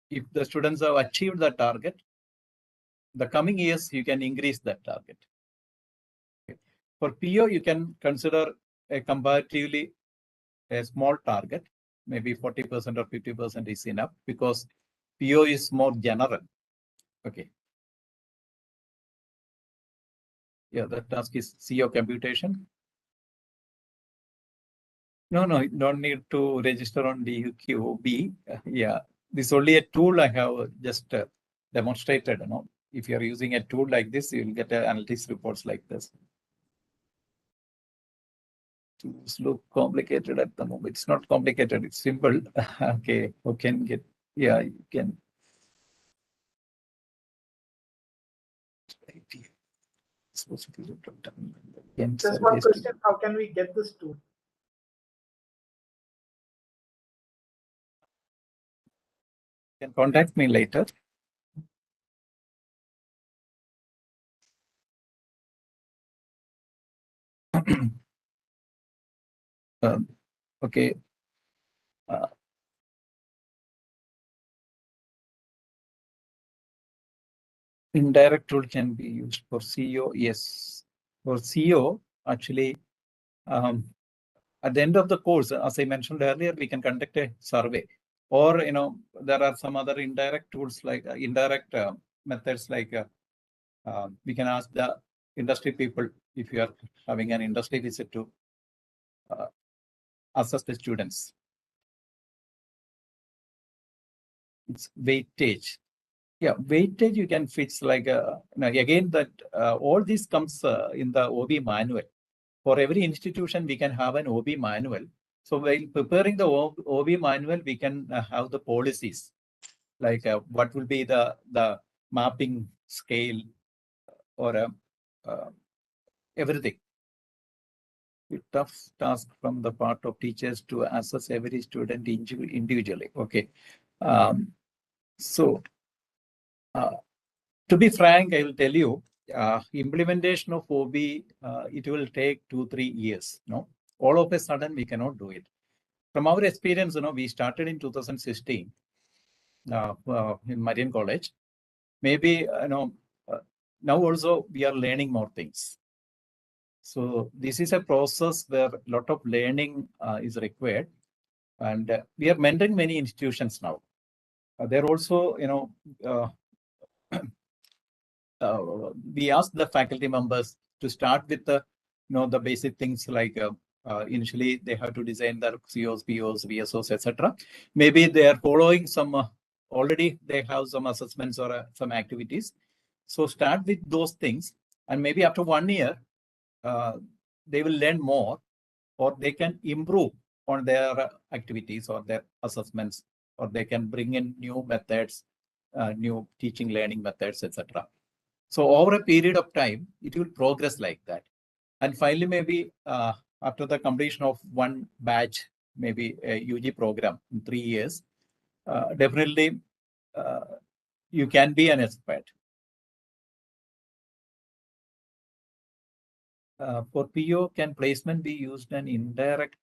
if the students have achieved the target, the coming years you can increase that target. Okay. For PO, you can consider a comparatively a small target, maybe 40% or 50% is enough because PO is more general. Okay. Yeah, the task is CO computation. No, you don't need to register on DQB. Yeah, this is only a tool I have just demonstrated. You know, if you are using a tool like this, you will get analytics reports like this. Tools look complicated at the moment. It's not complicated. It's simple. Okay, who can get? Yeah, you can. Just one question: how can we get this tool? You can contact me later. Okay. Indirect tool can be used for CO. Yes, for CO, actually, at the end of the course, as I mentioned earlier, we can conduct a survey. Or, you know, there are some other indirect tools like indirect methods like we can ask the industry people if you are having an industry visit to assess the students. It's weightage. Yeah, weightage you can fix like now again that all this comes in the OB manual. For every institution, we can have an OB manual. So while preparing the OB manual, we can have the policies, like what will be the mapping scale or everything. A tough task from the part of teachers to assess every student individually. Okay. So to be frank, I will tell you, implementation of OB, it will take 2-3 years. No, all of a sudden we cannot do it. From our experience, you know, we started in 2016 in Marian College. Maybe you know now also we are learning more things. So this is a process where a lot of learning is required, and we are mentoring many institutions now. They're also, you know. We asked the faculty members to start with the, you know, the basic things like initially they have to design their COs, POs, VSOs, etc. Maybe they are following some already they have some assessments or some activities. So start with those things, and maybe after 1 year they will learn more, or they can improve on their activities or their assessments, or they can bring in new methods, new teaching learning methods, etc. So over a period of time, it will progress like that. And finally, maybe after the completion of one batch, maybe a UG program in 3 years, definitely you can be an expert. For PO, can placement be used an indirect?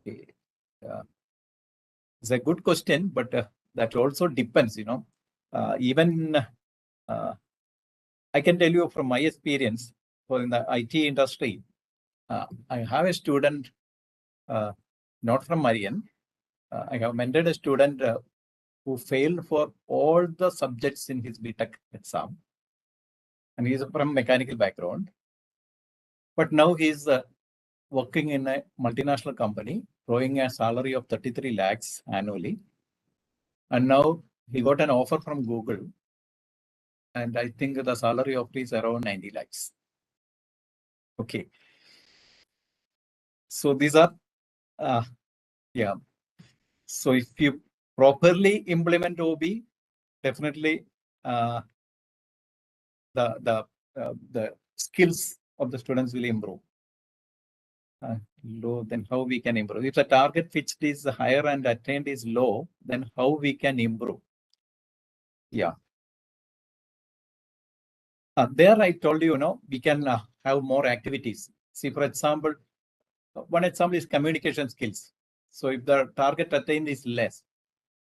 Okay. It's a good question, but that also depends, you know. Even I can tell you from my experience, for in the IT industry, I have a student, not from Marian. I have mentored a student who failed for all the subjects in his BTech exam, and he is from mechanical background. But now he is working in a multinational company, drawing a salary of 33 lakhs annually. And now he got an offer from Google, and I think the salary of is around 90 lakhs. Okay. So these are, yeah. So if you properly implement OB, definitely the skills of the students will improve. Low, then how we can improve? If the target fixed is higher and attained is low, then how we can improve? Yeah. There I told you, you know, we can have more activities. See, for example, one example is communication skills. So if the target attained is less,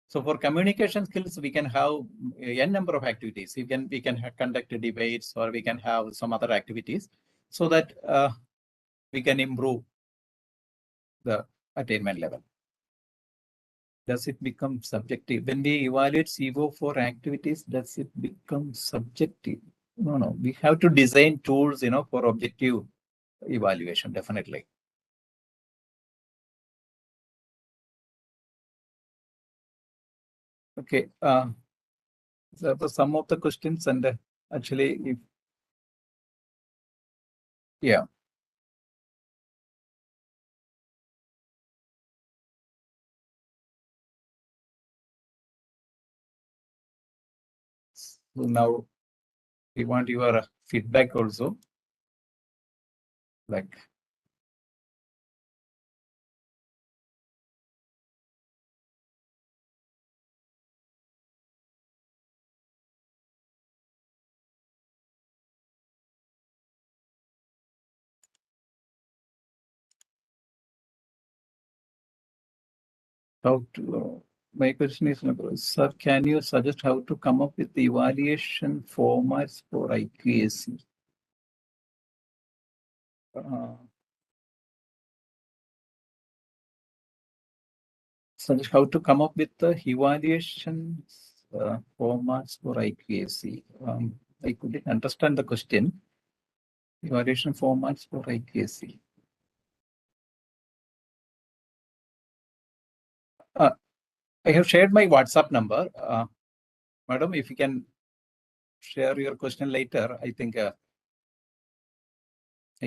So for communication skills, we can have n number of activities. We can conduct debates, or we can have some other activities, so that we can improve the attainment level. Does it become subjective? When we evaluate CIVO for activities, does it become subjective? No. We have to design tools, for objective evaluation, definitely. Okay. So for some of the questions, and actually, yeah. So now we want your feedback also. Like, how to, my question is, sir, can you suggest how to come up with the evaluation formats for IQAC? Suggest how to come up with the evaluation formats for IQAC. I couldn't understand the question. Evaluation formats for IQAC. I have shared my WhatsApp number. Madam, if you can share your question later, I think I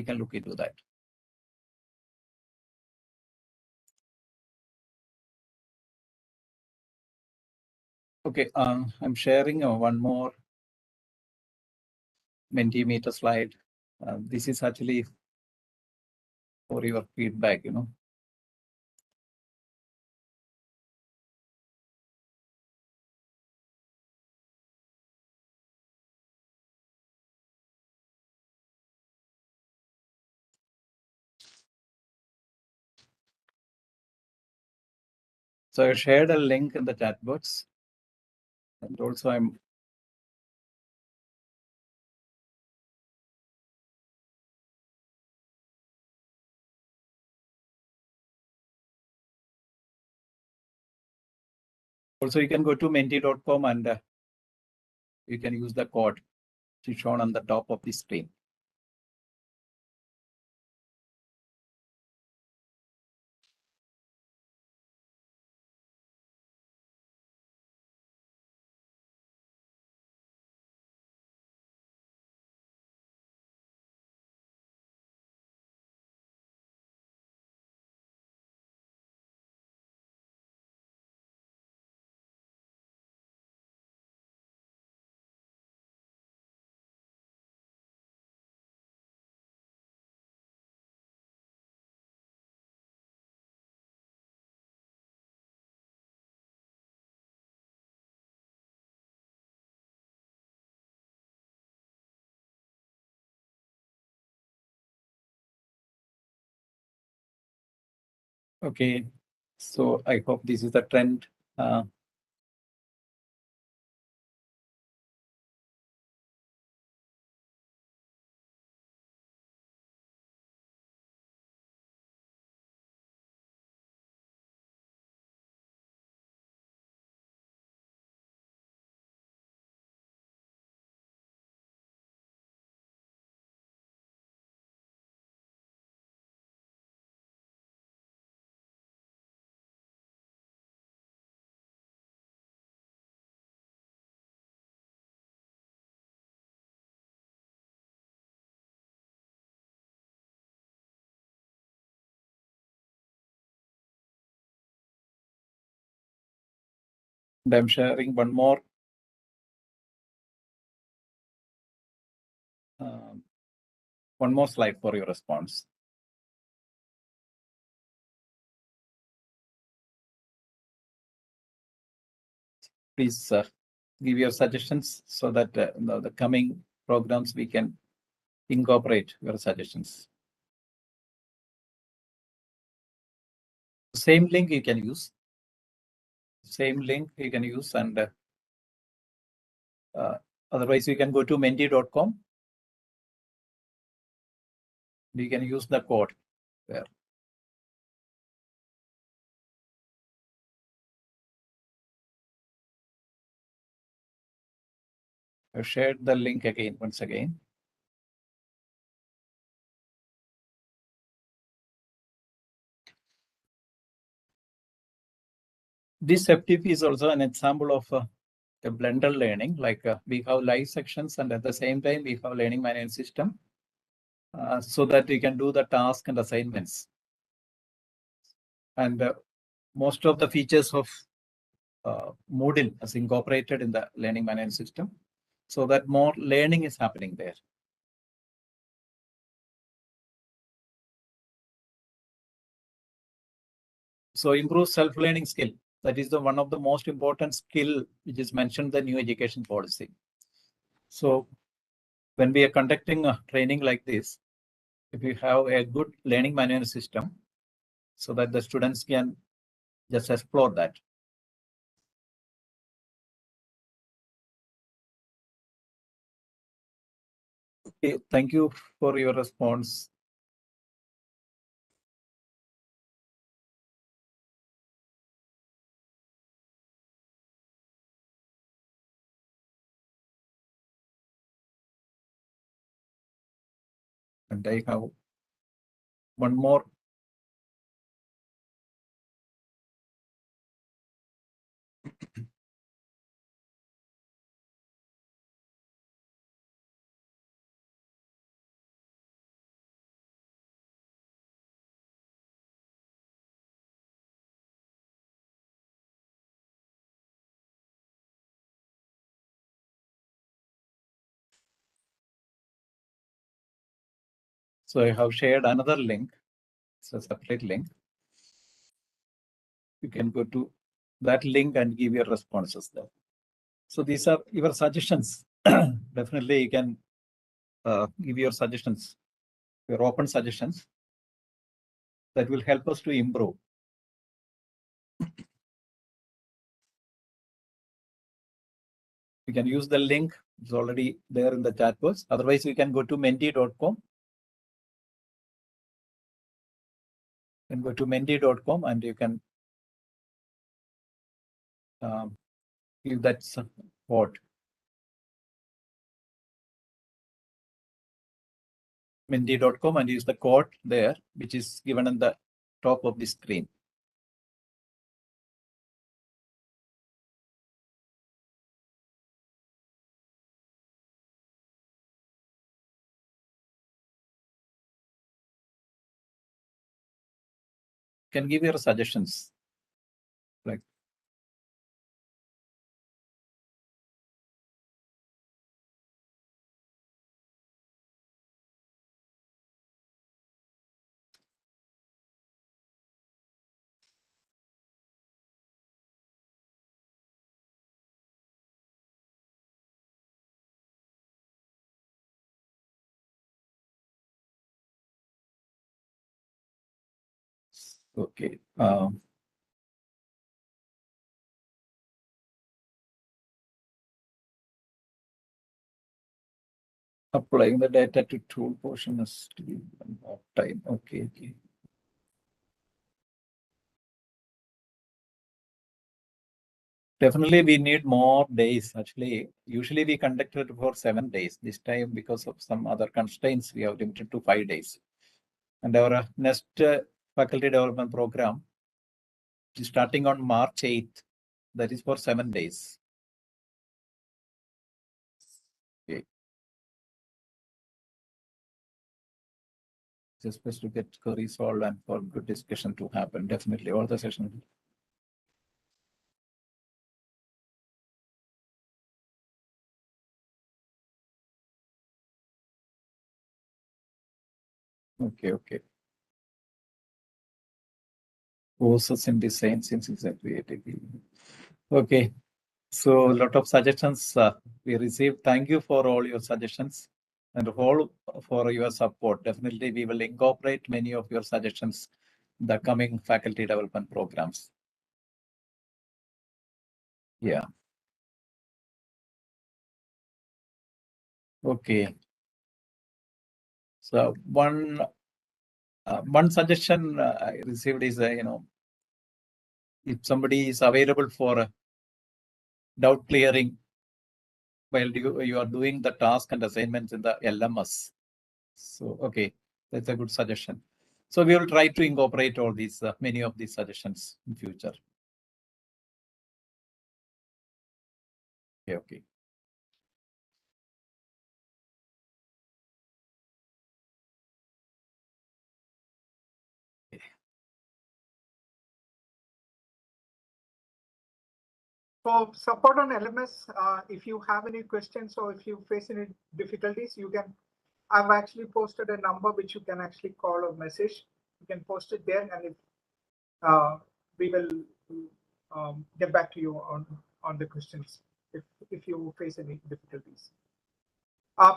can look into that. Okay, I'm sharing one more Mentimeter slide. This is actually for your feedback, So I shared a link in the chat box, and also you can go to menti.com and you can use the code which is shown on the top of the screen. Okay, so I hope this is the trend. And I'm sharing one more slide for your response. Please give your suggestions so that the coming programs we can incorporate your suggestions. Same link you can use. Same link you can use, and otherwise you can go to menti.com. You can use the code there. I've shared the link again, once again. This FTP is also an example of a blended learning, like we have live sections and at the same time we have learning management system, so that we can do the task and assignments. And most of the features of Moodle is incorporated in the learning management system, so that more learning is happening there. So improve self-learning skill. That is the one of the most important skill which is mentioned in the new education policy. So when we are conducting a training like this, if we have a good learning management system, so that the students can just explore that. Okay, thank you for your response. And I have one more. So I have shared another link. It's a separate link. You can go to that link and give your responses there. So these are your suggestions. Definitely you can give your suggestions, your open suggestions that will help us to improve. You can use the link. It's already there in the chat box. Otherwise, you can go to menti.com. And go to menti.com and you can give that support. Menti.com and use the code there, which is given on the top of the screen. You can give your suggestions. Like okay. Applying the data to tool portion is still more time. Okay. Definitely, we need more days. Actually, usually we conducted for 7 days. This time, because of some other constraints, we have limited to 5 days. And our next faculty development program is starting on March 8th. That is for 7 days. Okay. Just supposed to get queries solved and for good discussion to happen. Definitely, all the sessions. Okay. Courses in design since it's a creative. Okay. So a lot of suggestions we received. Thank you for all your suggestions and all for your support. Definitely, we will incorporate many of your suggestions in the coming faculty development programs. Yeah. Okay. So one suggestion I received is, if somebody is available for doubt clearing while you are doing the task and assignments in the LMS. So, okay, that's a good suggestion. So we will try to incorporate all these, many of these suggestions in future. Okay. For support on LMS, if you have any questions or if you face any difficulties, you can. I've actually posted a number which you can actually call or message. You can post it there, and if we will get back to you on the questions if you face any difficulties.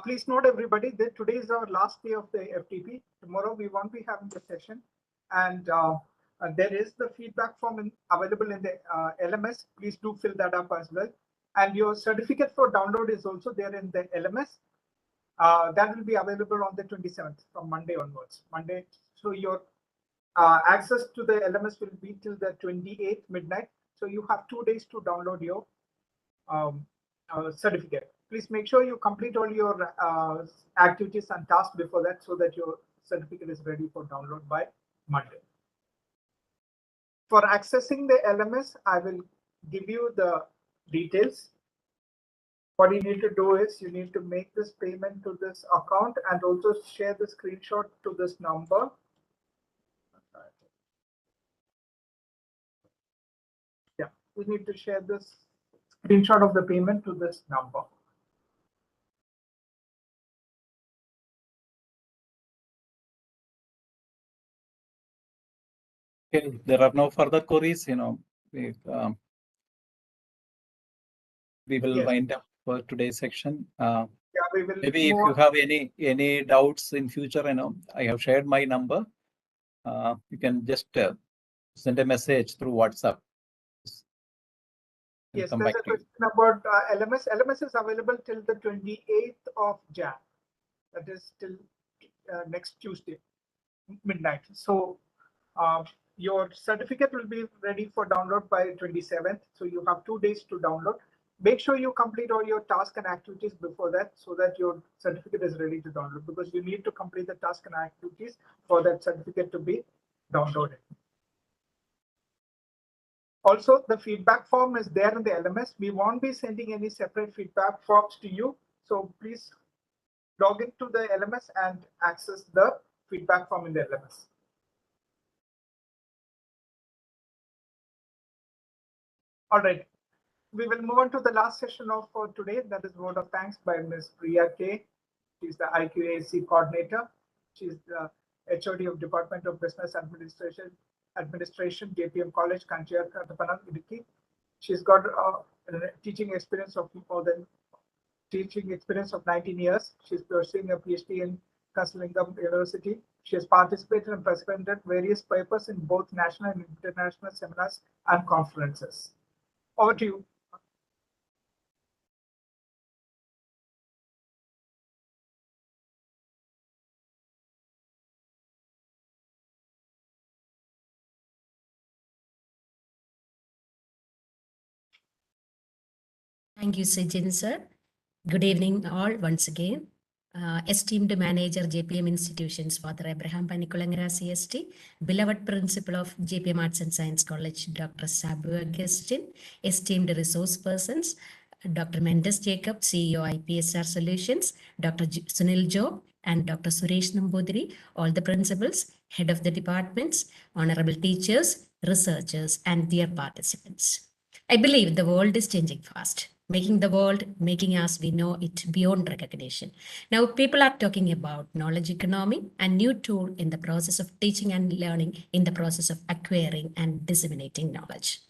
Please note, everybody, that today is our last day of the FTP. Tomorrow we won't be having the session, and there is the feedback form available in the LMS. Please do fill that up as well. And your certificate for download is also there in the LMS. That will be available on the 27th from Monday onwards. Monday, so your access to the LMS will be till the 28th midnight. So you have 2 days to download your certificate. Please make sure you complete all your activities and tasks before that, so that your certificate is ready for download by Monday. For accessing the LMS, I will give you the details. What you need to do is you need to make this payment to this account and also share the screenshot to this number. Yeah, you need to share this screenshot of the payment to this number. Okay, there are no further queries. We will wind up for today's section. Yeah, we will. Maybe if you have any doubts in future, I have shared my number. You can just send a message through WhatsApp. Yes, there's a question about LMS. LMS is available till the 28th of Jan. That is till next Tuesday, midnight. So your certificate will be ready for download by 27th. So you have 2 days to download. Make sure you complete all your tasks and activities before that, so that your certificate is ready to download, because you need to complete the tasks and activities for that certificate to be downloaded. Also, the feedback form is there in the LMS. We won't be sending any separate feedback forms to you. So please log into the LMS and access the feedback form in the LMS. All right. We will move on to the last session for today. That is vote of thanks by Ms. Priya K. She's the IQAC coordinator. She's the HOD of Department of Business Administration, JPM College, Kuttikkanam, Idukki. She's got teaching experience of 19 years. She's pursuing a PhD in 𝐶𝐚𝐿 University. She has participated and presented various papers in both national and international seminars and conferences. Over to you. Thank you, 𝐶𝐚𝐭𝐢𝐨, sir. Good evening, all, once again. Esteemed Manager, JPM Institutions, Father Abraham Panikkulangra, CST, beloved Principal of JPM Arts and Science College, Dr. Sabu Augustine, esteemed resource persons, Dr. Mendus Jacob, CEO, IPSR Solutions, Dr. Sunil Job, and Dr. Suresh Nambudiri, all the principals, head of the departments, honorable teachers, researchers, and dear participants. I believe the world is changing fast, making the world, making us, we know it beyond recognition. Now, people are talking about knowledge economy, a new tool in the process of teaching and learning, in the process of acquiring and disseminating knowledge.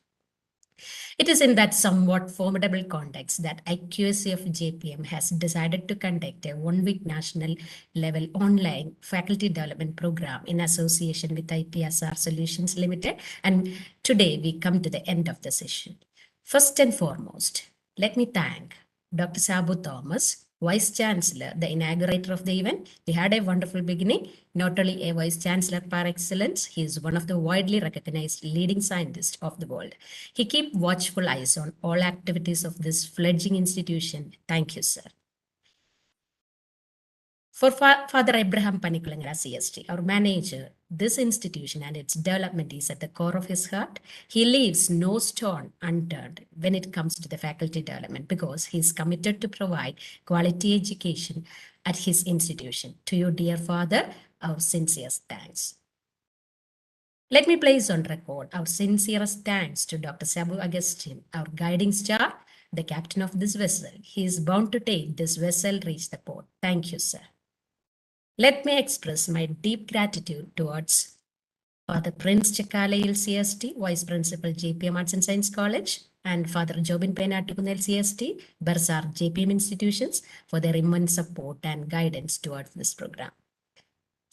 It is in that somewhat formidable context that IQAC of JPM has decided to conduct a 1-week national level online faculty development program in association with IPSR Solutions Limited. And today we come to the end of the session. First and foremost, let me thank Dr. Sabu Thomas, Vice Chancellor, the inaugurator of the event. We had a wonderful beginning. Not only a Vice Chancellor par excellence, he is one of the widely recognized leading scientists of the world. He keeps watchful eyes on all activities of this fledgling institution. Thank you, sir. For Father Abraham Panikulangara CST, our manager, this institution and its development is at the core of his heart. He leaves no stone unturned when it comes to the faculty development because he is committed to provide quality education at his institution. To you, dear Father, our sincerest thanks. Let me place on record our sincerest thanks to Dr. Sabu Agustin, our guiding star, the captain of this vessel. He is bound to take this vessel reach the port. Thank you, sir. Let me express my deep gratitude towards Father Prince Chekalail CST, Vice Principal JPM Arts and Science College, and Father Jobin Penatukunel CST, Bersar JPM institutions for their immense support and guidance towards this program.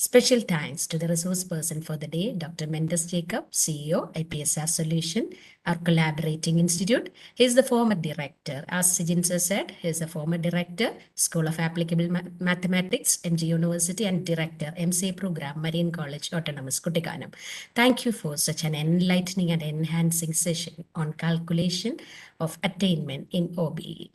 Special thanks to the resource person for the day, Dr. Mendus Jacob, CEO, IPSR Solution, our collaborating institute. He is the former director. As Sijin sir said, he is a former director, School of Applicable Mathematics, MG University, and director, MCA program, Marian College, Autonomous, Kuttikkanam. Thank you for such an enlightening and enhancing session on calculation of attainment in OBE.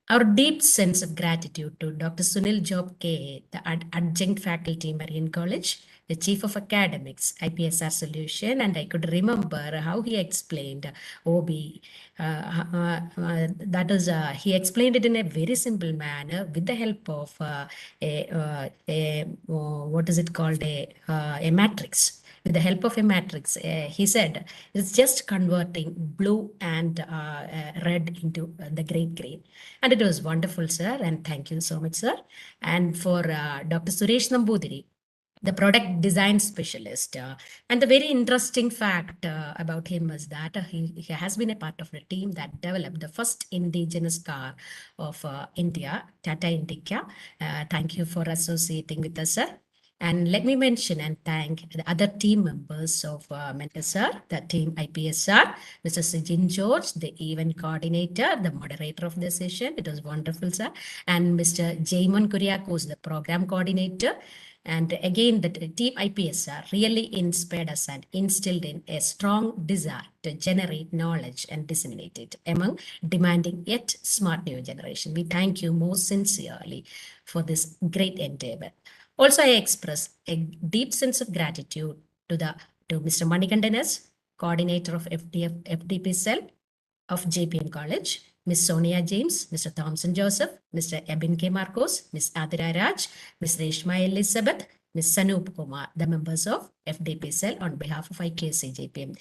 Our deep sense of gratitude to Dr. Sunil Job K, the adjunct faculty, Marian College, the Chief of Academics, IPSR Solution, and I could remember how he explained OBE. He explained it in a very simple manner with the help of what is it called, a matrix. With the help of a matrix, he said, it's just converting blue and red into the green. And it was wonderful, sir. And thank you so much, sir. And for Dr. Suresh Nambudiri, the product design specialist. And the very interesting fact about him is that he has been a part of the team that developed the first indigenous car of India, Tata Indica. Thank you for associating with us, sir. And let me mention and thank the other team members of Mendus, the team IPSR, Mr. Sijin George, the event coordinator, the moderator of the session. It was wonderful, sir. And Mr. 𝐍𝐚𝐭𝐢𝐨𝐴, who is the program coordinator. And again, the team IPSR really inspired us and instilled in a strong desire to generate knowledge and disseminate it among demanding yet smart new generation. We thank you most sincerely for this great endeavor. Also, I express a deep sense of gratitude to Mr. Manikandan S, coordinator of FDP cell of JPM College, Ms. Sonia James, Mr. Thompson Joseph, Mr. Ebin K. Marcos, Ms. Adira Raj, Ms. Reshma Elizabeth, Ms. Sanup Kumar, the members of FDP cell on behalf of IKC JPM.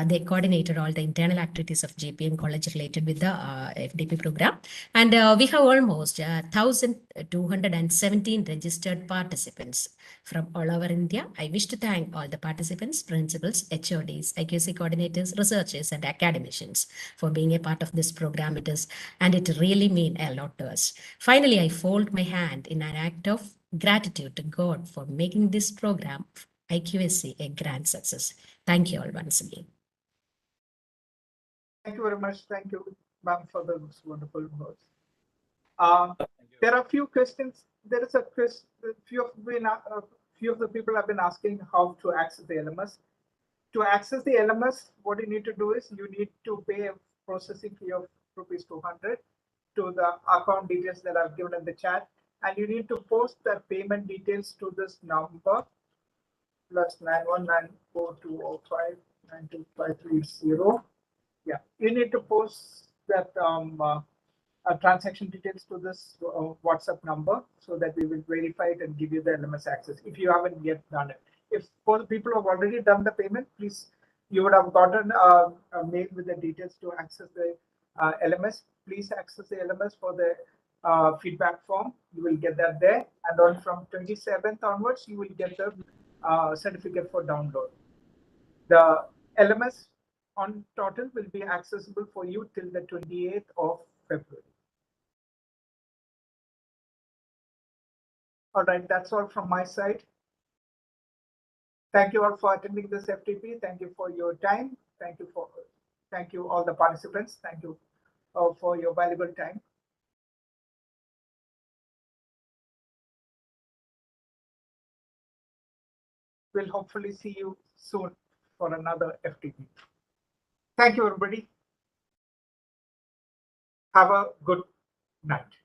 They coordinated all the internal activities of JPM College related with the FDP program. And we have almost 1,217 registered participants from all over India. I wish to thank all the participants, principals, HODs, IQC coordinators, researchers, and academicians for being a part of this program. And it really means a lot to us. Finally, I fold my hand in an act of gratitude to God for making this program IQSC a grand success. Thank you all once again. Thank you very much. Thank you, ma'am, for those wonderful words. There are a few questions. There is a few of the people have been asking how to access the LMS. To access the LMS, what you need to do is you need to pay a processing fee of ₹200 to the account details that I've given in the chat, and you need to post the payment details to this number +919420592530. Yeah, you need to post that transaction details to this WhatsApp number so that we will verify it and give you the LMS access if you haven't yet done it. If for the people who have already done the payment, please, you would have gotten a mail with the details to access the LMS. Please access the LMS for the feedback form. You will get that there. And on from 27th onwards, you will get the certificate for download. The LMS on total will be accessible for you till the 28th of February. All right, that's all from my side. Thank you all for attending this FTP. Thank you for your time. Thank you for Thank you, all the participants. Thank you for your valuable time. We'll hopefully see you soon for another FTP. Thank you, everybody. Have a good night.